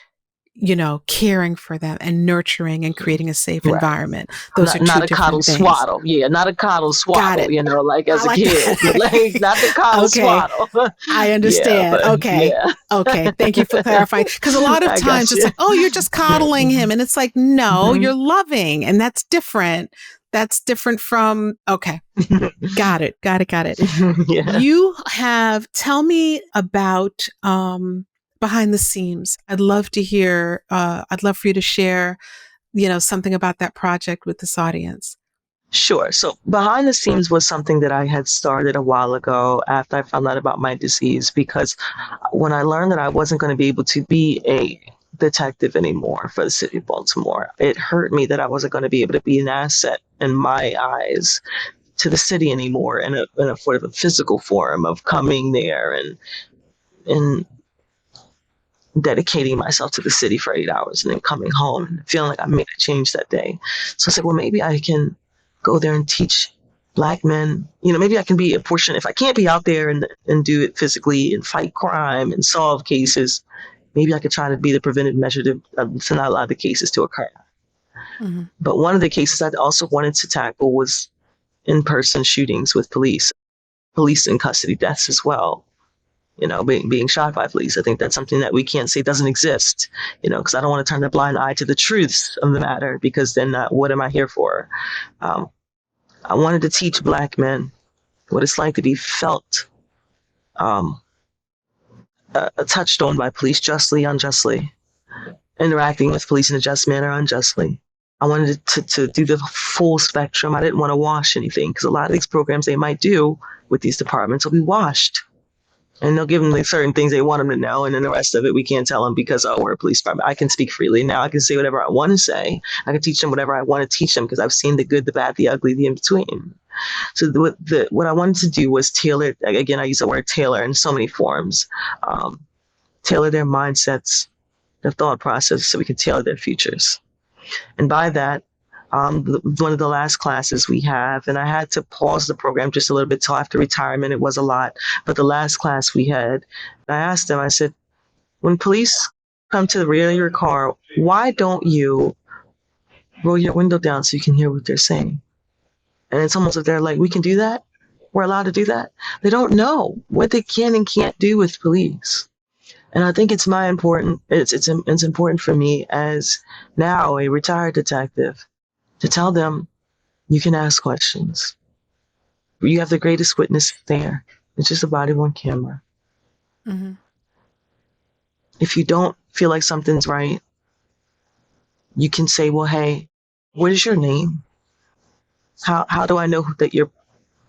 caring for them and nurturing and creating a safe Right. environment. Those are two Not a coddle different things. swaddle. Yeah, not a coddle Got swaddle, it. like I as a like kid. Like, that. not the coddle Okay. swaddle. I Yeah, understand. but Okay. yeah. Okay. Thank you for clarifying. Because a lot of I got times it's you. like, oh, you're just coddling him. And it's like, no, Mhm. you're loving. And that's different. That's different from, okay. Got it. Got it. Got it. Yeah. Tell me about behind the scenes. I'd love for you to share, something about that project with this audience. Sure. So behind the scenes was something that I had started a while ago after I found out about my disease, because when I learned that I wasn't going to be able to be a detective anymore for the city of Baltimore, it hurt me that I wasn't going to be able to be an asset in my eyes to the city anymore in a sort of a physical form of coming there and dedicating myself to the city for 8 hours and then coming home and feeling like I made a change that day. So I said, well, maybe I can go there and teach Black men, maybe I can be a portion. If I can't be out there and do it physically and fight crime and solve cases, maybe I could try to be the preventive measure to not allow the cases to occur. Mm-hmm. But one of the cases I also wanted to tackle was in-person shootings with police in custody deaths as well. Being shot by police. I think that's something that we can't say doesn't exist, because I don't want to turn a blind eye to the truths of the matter, because then what am I here for? I wanted to teach Black men what it's like to be felt, touched on by police justly, unjustly, interacting with police in a just manner, unjustly. I wanted to do the full spectrum. I didn't want to wash anything, because a lot of these programs they might do with these departments will be washed. And they'll give them like certain things they want them to know, and then the rest of it we can't tell them because, we're a police department. I can speak freely now. I can say whatever I want to say. I can teach them whatever I want to teach them, because I've seen the good, the bad, the ugly, the in between. So what I wanted to do was tailor. Again, I use the word tailor in so many forms. Tailor their mindsets, their thought process, so we can tailor their futures. And by that, one of the last classes we have, and I had to pause the program just a little bit till after retirement. It was a lot. But the last class we had, I asked them, I said, when police come to the rear of your car, why don't you roll your window down so you can hear what they're saying? And it's almost like they're like, we can do that? We're allowed to do that? They don't know what they can and can't do with police. And I think it's important for me as now a retired detective to tell them, you can ask questions. You have the greatest witness there. It's just a body on camera. Mm-hmm. If you don't feel like something's right, you can say, well, hey, what is your name? How do I know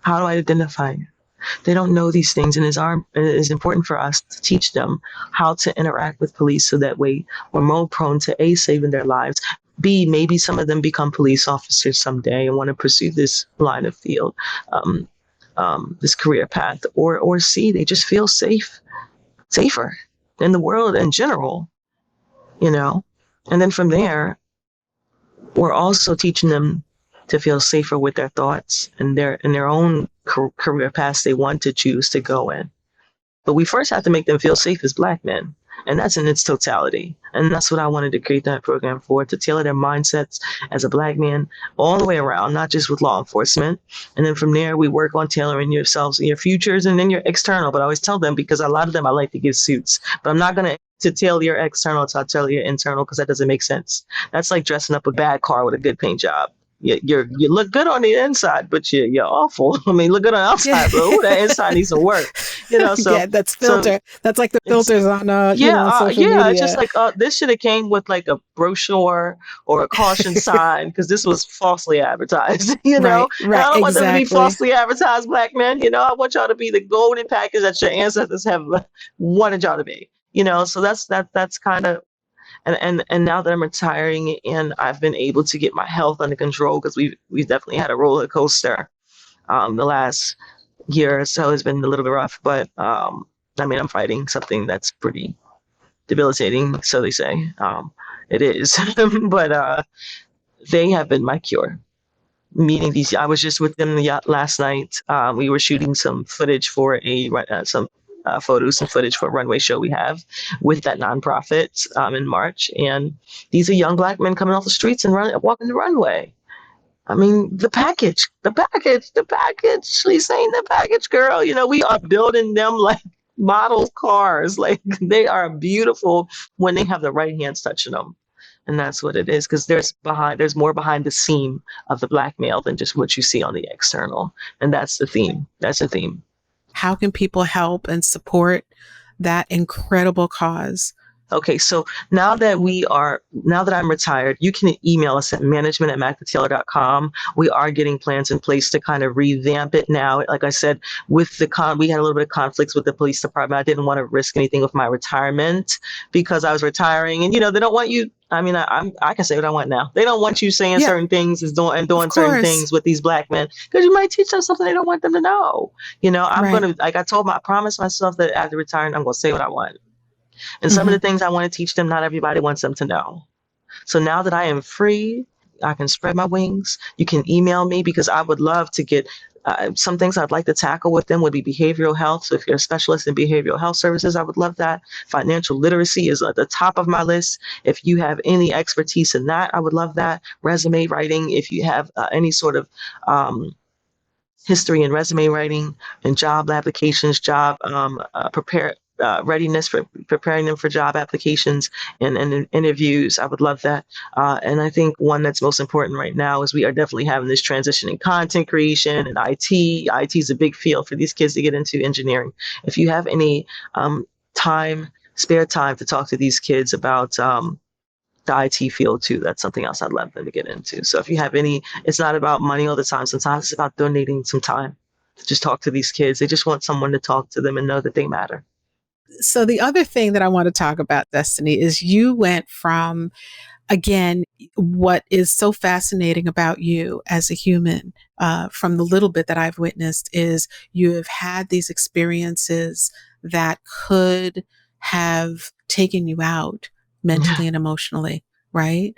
how do I identify you? They don't know these things, and it is important for us to teach them how to interact with police, so that way we're more prone to A, saving their lives, B, maybe some of them become police officers someday and want to pursue this line of field, this career path, or C, they just feel safer in the world in general, And then from there, we're also teaching them to feel safer with their thoughts and their own career paths they want to choose to go in. But we first have to make them feel safe as Black men. And that's in its totality. And that's what I wanted to create that program for, to tailor their mindsets as a Black man all the way around, not just with law enforcement. And then from there, we work on tailoring yourselves and your futures and then your external. But I always tell them, because a lot of them I like to give suits, but I'm not going to tailor your external to tailor your internal, because that doesn't make sense. That's like dressing up a bad car with a good paint job. You look good on the inside, but you're awful. I mean, look good on the outside, but that inside needs some work. So yeah, that's filter. So that's like the filters on social media. It's just like this should have came with like a brochure or a caution sign, because this was falsely advertised. Right, and I don't want them to be exactly. falsely advertised Black men. I want y'all to be the golden package that your ancestors have wanted y'all to be. So that's kind of. And now that I'm retiring and I've been able to get my health under control, because we've definitely had a roller coaster the last year or so. Has been a little bit rough, but I'm fighting something that's pretty debilitating, so they say. It is, but they have been my cure. Meeting these, I was just with them last night. We were shooting some footage for some photos and footage for a runway show we have with that nonprofit in March. And these are young Black men coming off the streets and walking the runway. I mean, the package, Lisane, the package, girl. We are building them like model cars. Like, they are beautiful when they have the right hands touching them. And that's what it is, because there's more behind the scene of the Black male than just what you see on the external. And that's the theme. How can people help and support that incredible cause? Okay, so now that I'm retired, you can email us at management@mackthetailour.com. We are getting plans in place to kind of revamp it now. Like I said, with we had a little bit of conflicts with the police department. I didn't want to risk anything with my retirement, because I was retiring, and they don't want you. I mean, I can say what I want now. They don't want you saying certain things and doing certain things with these Black men, because you might teach them something they don't want them to know. I'm going to, like I promised myself that after retiring, I'm going to say what I want. And some of the things I want to teach them, not everybody wants them to know. So now that I am free, I can spread my wings. You can email me, because I would love to get some things I'd like to tackle with them would be behavioral health. So if you're a specialist in behavioral health services, I would love that. Financial literacy is at the top of my list. If you have any expertise in that, I would love that. Resume writing, if you have any sort of history in resume writing and job applications, job readiness for preparing them for job applications and interviews. I would love that. And I think one that's most important right now is we are definitely having this transition in content creation and IT. IT is a big field for these kids to get into engineering. If you have any spare time to talk to these kids about the IT field too. That's something else I'd love them to get into. So if you have any, it's not about money all the time. Sometimes it's about donating some time to just talk to these kids. They just want someone to talk to them and know that they matter. So the other thing that I want to talk about, Destinee, is you went from, again, what is so fascinating about you as a human, from the little bit that I've witnessed, is you have had these experiences that could have taken you out mentally and emotionally, right?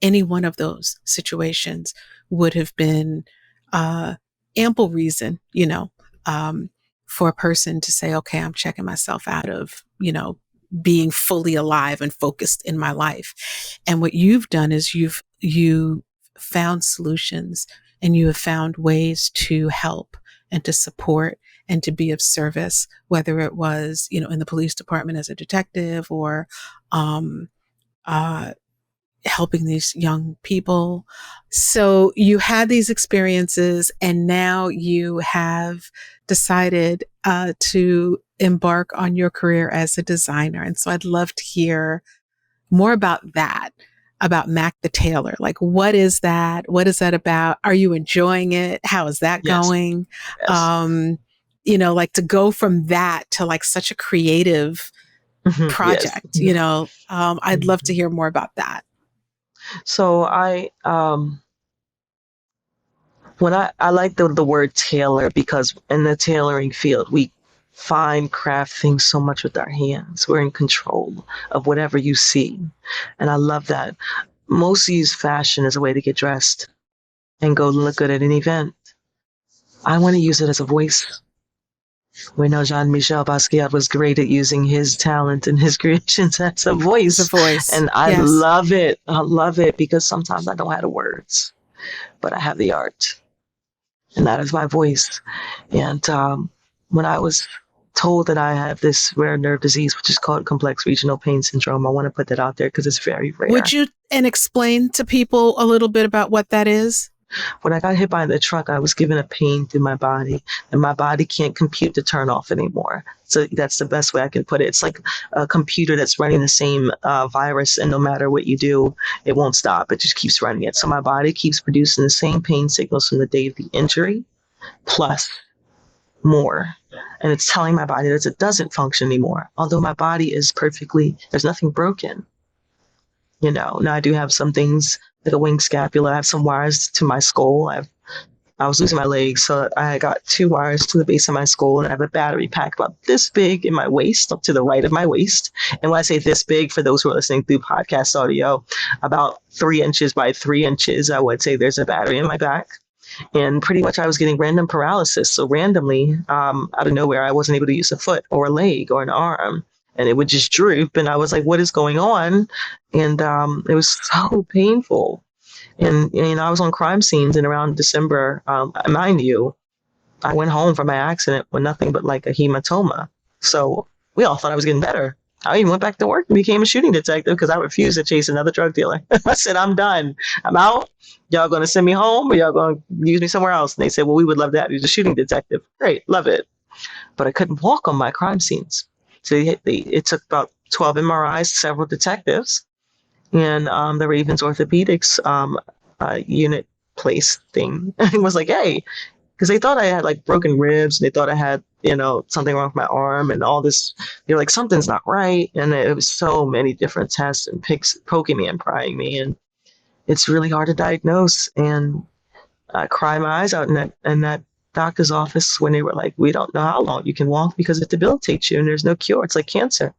Any one of those situations would have been ample reason, for a person to say, okay, I'm checking myself out of, being fully alive and focused in my life. And what you've done is you found solutions and you have found ways to help and to support and to be of service, whether it was, in the police department as a detective or helping these young people. So you had these experiences and now you have decided to embark on your career as a designer. And so I'd love to hear more about that, about Mack the Tailor. Like, what is that? What is that about? Are you enjoying it? How is that going? Yes. Like to go from that to like such a creative project, Yes. I'd love to hear more about that. So I like the word tailor because in the tailoring field we craft things so much with our hands. We're in control of whatever you see, and I love that. Most use fashion as a way to get dressed and go look good at an event. I want to use it as a voice. We know Jean-Michel Basquiat was great at using his talent and his creations as a voice. As a voice. And I Yes. love it. I love it because sometimes I don't have the words, but I have the art. And that is my voice. And when I was told that I have this rare nerve disease, which is called complex regional pain syndrome, I want to put that out there because it's very rare. Would you explain to people a little bit about what that is? When I got hit by the truck, I was given a pain through my body, and my body can't compute to turn off anymore. So that's the best way I can put it. It's like a computer that's running the same virus, and no matter what you do, it won't stop. It just keeps running it. So my body keeps producing the same pain signals from the day of the injury, plus more. And it's telling my body that it doesn't function anymore. Although my body is there's nothing broken. Now I do have some things like a wing scapula. I have some wires to my skull. I was losing my legs, so I got 2 wires to the base of my skull, and I have a battery pack about this big in my waist, up to the right of my waist. And when I say this big, for those who are listening through podcast audio, about 3 inches by 3 inches, I would say there's a battery in my back. And pretty much I was getting random paralysis. So randomly, out of nowhere, I wasn't able to use a foot or a leg or an arm. And it would just droop. And I was like, what is going on? And it was so painful. And I was on crime scenes in around December. Mind you, I went home from my accident with nothing but like a hematoma. So we all thought I was getting better. I even went back to work and became a shooting detective because I refused to chase another drug dealer. I said, I'm done. I'm out. Y'all going to send me home or y'all going to use me somewhere else? And they said, well, we would love to have you as a shooting detective. Great. Love it. But I couldn't walk on my crime scenes. So it took about 12 MRIs, several detectives, and the Ravens orthopedics unit place thing. It was like, hey, because they thought I had like broken ribs. And they thought I had, something wrong with my arm and all this. They're like, something's not right. And it was so many different tests and poking me and prying me. And it's really hard to diagnose. And I cry my eyes out in that doctor's office when they were like, we don't know how long you can walk because it debilitates you and there's no cure. It's like cancer.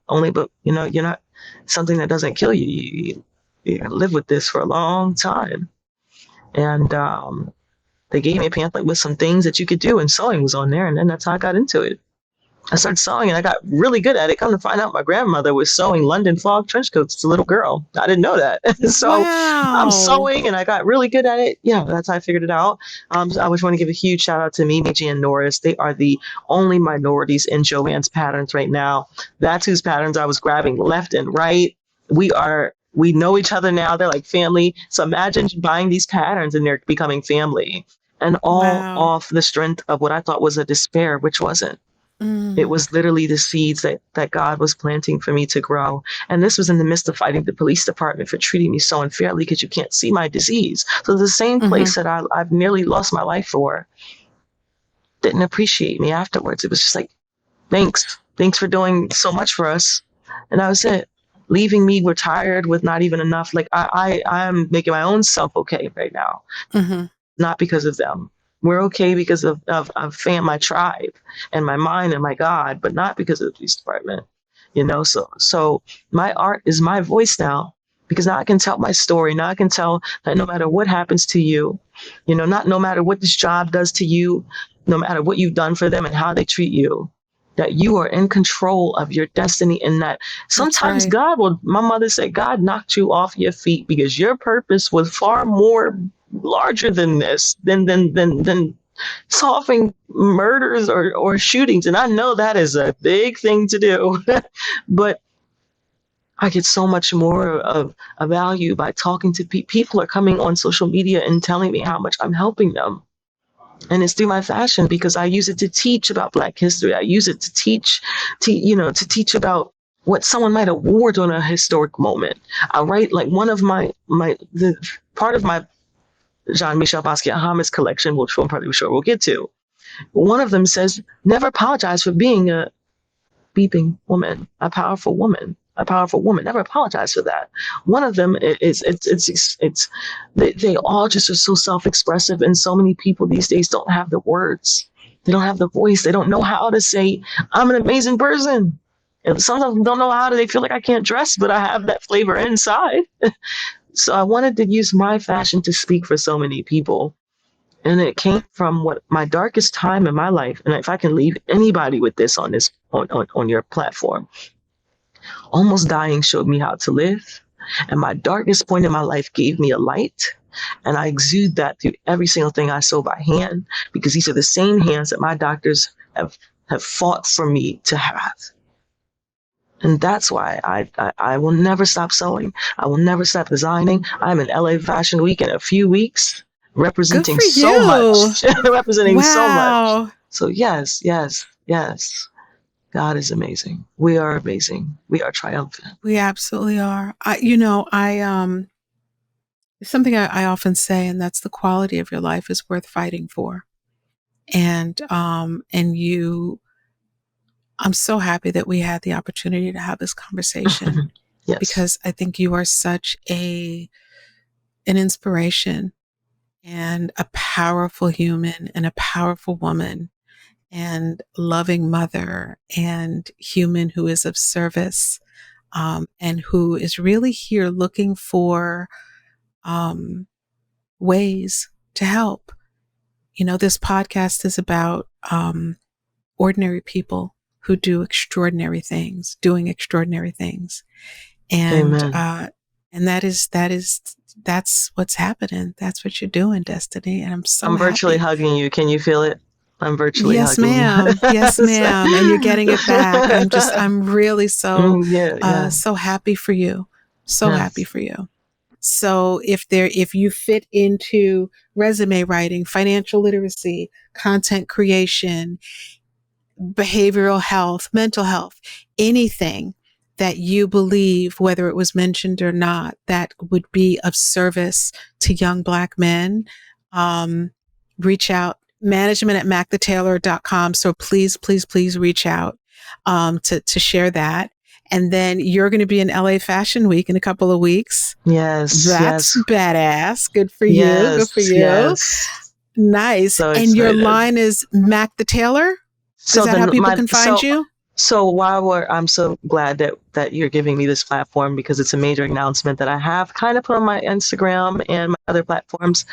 But you're not something that doesn't kill you. You live with this for a long time. And they gave me a pamphlet with some things that you could do, and sewing was on there. And then that's how I got into it. I started sewing and I got really good at it. Come to find out, my grandmother was sewing London fog trench coats as a little girl. I didn't know that. So I'm Wow. sewing and I got really good at it. Yeah, that's how I figured it out. So I just want to give a huge shout out to Mimi G and Norris. They are the only minorities in Joanne's patterns right now. That's whose patterns I was grabbing left and right. We know each other now. They're like family. So imagine buying these patterns and they're becoming family. And all Wow. off the strength of what I thought was a despair, which wasn't. It Mm. was literally the seeds that God was planting for me to grow. And this was in the midst of fighting the police department for treating me so unfairly because you can't see my disease. So the same Mm-hmm. place that I've nearly lost my life for didn't appreciate me afterwards. It was just like, thanks. Thanks for doing so much for us. And that was it. Leaving me retired with not even enough. Like I'm making my own self okay right now, Mm-hmm. not because of them. We're okay because of my tribe and my mind and my God, but not because of the police department. So my art is my voice now, because now I can tell my story. Now I can tell that no matter what happens to you, not no matter what this job does to you, no matter what you've done for them and how they treat you, that you are in control of your destiny, and that That's sometimes right. my mother said, God knocked you off your feet because your purpose was far more larger than this, than solving murders or shootings. And I know that is a big thing to do, but I get so much more of a value by talking to people are coming on social media and telling me how much I'm helping them. And it's through my fashion, because I use it to teach about Black history. I use it to to teach about what someone might have wore during a historic moment. I write, like, one of the part of my Jean-Michel Basquiat Hamas collection, which I'm probably sure we'll get to. One of them says, never apologize for being a beeping woman, a powerful woman. A powerful woman. Never apologize for that. One of them is they all just are so self-expressive, and so many people these days don't have the words. They don't have the voice. They don't know how to say, I'm an amazing person. And some of them don't know how to. They feel like, I can't dress, but I have that flavor inside. So I wanted to use my fashion to speak for so many people. And it came from what my darkest time in my life. And if I can leave anybody with this on your platform, almost dying showed me how to live. And my darkest point in my life gave me a light. And I exude that through every single thing I sew by hand, because these are the same hands that my doctors have fought for me to have. And that's why I will never stop sewing. I will never stop designing. I'm in LA Fashion Week in a few weeks, Good representing for so you. much, representing so much. Wow. So yes, yes, yes. God is amazing. We are amazing. We are triumphant. We absolutely are. Something I often say, and that's the quality of your life is worth fighting for. And you, I'm so happy that we had the opportunity to have this conversation, Yes. because I think you are such an inspiration and a powerful human and a powerful woman and loving mother and human who is of service, and who is really here looking for ways to help. This podcast is about ordinary people who do extraordinary things, doing extraordinary things, and Amen. that's what's happening. That's what you're doing, Destinee, and I'm so I'm virtually happy. hugging you. Can you feel it? I'm virtually Yes, hugging you. ma'am. Yes, ma'am. And you're getting it back. I'm really Yeah, yeah. so happy for you. So happy Yes. for you. So if you fit into resume writing, financial literacy, content creation, behavioral health, mental health, anything that you believe, whether it was mentioned or not, that would be of service to young Black men, reach out. Management at mackthetailor.com. So please, please, please reach out to share that. And then you're going to be in LA Fashion Week in a couple of weeks. Yes. That's Yes. badass. Good for you. Good for Yes. you. Yes. Nice. So And your excited. line is Mack the Tailor? Is that how people can find you? So I'm so glad that you're giving me this platform, because it's a major announcement that I have kind of put on my Instagram and my other platforms.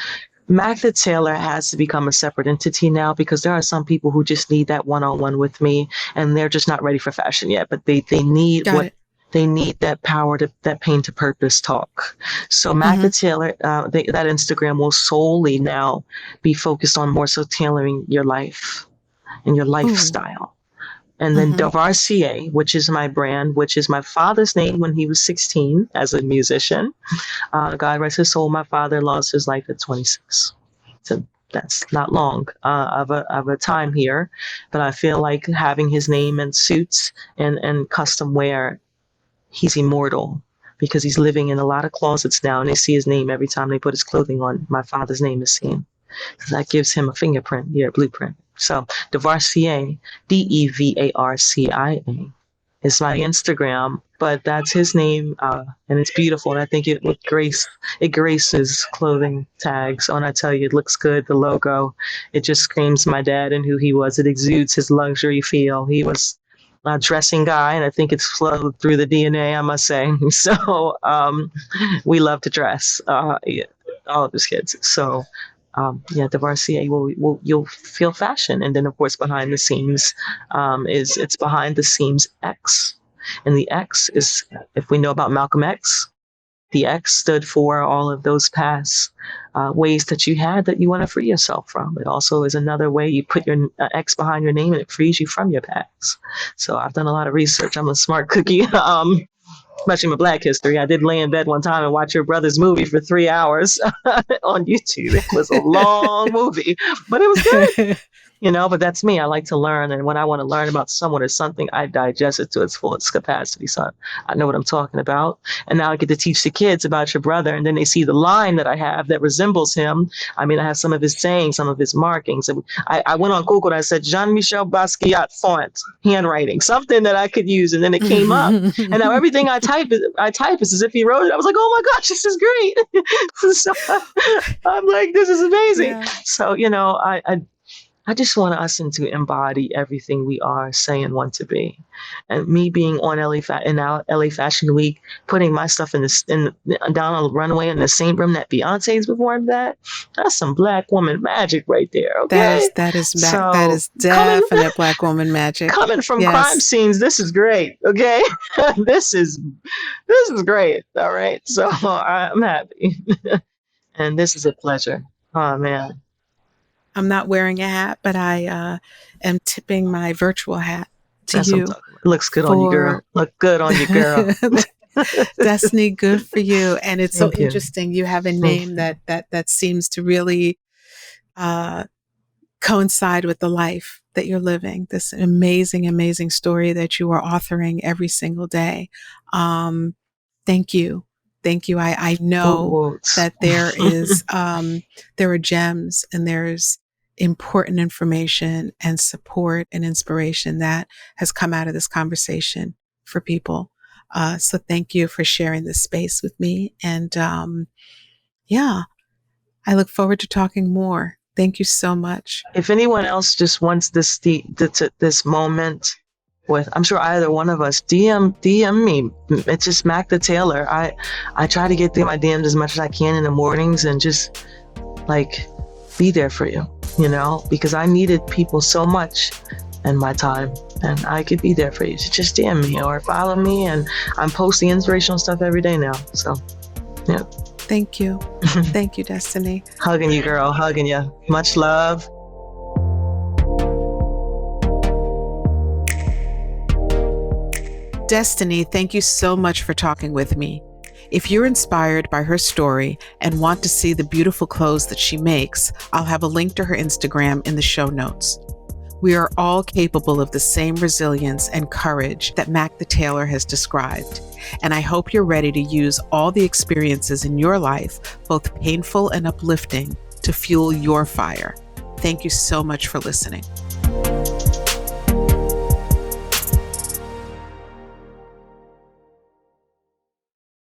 Mack the Tailor has to become a separate entity now, because there are some people who just need that one-on-one with me, and they're just not ready for fashion yet, but they need Got what it. they need, that power to that pain to purpose talk. So Mack Mm-hmm. the Tailor, that Instagram will solely now be focused on more so tailoring your life and your Ooh. lifestyle. And then Mm-hmm. Devarcier, which is my brand, which is my father's name when he was 16 as a musician. God rest his soul, my father lost his life at 26. So that's not long of a time here. But I feel like having his name in suits and custom wear, he's immortal, because he's living in a lot of closets now, and they see his name every time they put his clothing on. My father's name is seen. So that gives him a fingerprint, a blueprint. So Devarcier, Devarcia, is my Instagram, but that's his name, and it's beautiful. And I think it graces clothing tags. When I tell you, it looks good. The logo, it just screams my dad and who he was. It exudes his luxury feel. He was a dressing guy, and I think it's flowed through the DNA, I must say. So we love to dress, yeah, all of his kids. So Devarcier you'll feel fashion, and then of course behind the scenes is it's behind the scenes X, and the X is, if we know about Malcolm X, the X stood for all of those past ways that you had that you want to free yourself from. It also is another way you put your X behind your name, and it frees you from your past. So I've done a lot of research. I'm a smart cookie. Especially my Black history. I did lay in bed one time and watch your brother's movie for 3 hours on YouTube. It was a long movie, but it was good. But that's me. I like to learn. And when I want to learn about someone or something, I digest it to its fullest capacity. So I know what I'm talking about. And now I get to teach the kids about your brother. And then they see the line that I have that resembles him. I mean, I have some of his sayings, some of his markings. And I went on Google and I said, Jean-Michel Basquiat font, handwriting, something that I could use. And then it came up. And now everything I type is as if he wrote it. I was like, oh my gosh, this is great. So I'm like, this is amazing. Yeah. So, I just want us to embody everything we are, say, and want to be. And me being on LA Fashion Week, putting my stuff down on the runway in the same room that Beyonce's performed that's some Black woman magic right there. Okay, that is definite Black woman magic. Coming from crime scenes, this is great. Okay, this is great. All right, so I'm happy, and this is a pleasure. Oh man. I'm not wearing a hat, but I am tipping my virtual hat to That's you. It looks good on you, girl. Look good on you, girl. Destinee, good for you. And it's so interesting. You have a name that seems to really coincide with the life that you're living. This amazing, amazing story that you are authoring every single day. Thank you. Thank you. I know that there is, there are gems and there's important information and support and inspiration that has come out of this conversation for people. So thank you for sharing this space with me. And, I look forward to talking more. Thank you so much. If anyone else just wants this moment with, I'm sure either one of us, DM me. It's just Mack the Tailor. I try to get through my DMs as much as I can in the mornings and just be there for you, because I needed people so much in my time, and I could be there for you. So just DM me or follow me, and I'm posting inspirational stuff every day now. So, yeah. Thank you. Thank you, Destinee. Hugging you, girl. Hugging you. Much love. Destinee, thank you so much for talking with me. If you're inspired by her story and want to see the beautiful clothes that she makes, I'll have a link to her Instagram in the show notes. We are all capable of the same resilience and courage that Mack the Tailor has described. And I hope you're ready to use all the experiences in your life, both painful and uplifting, to fuel your fire. Thank you so much for listening.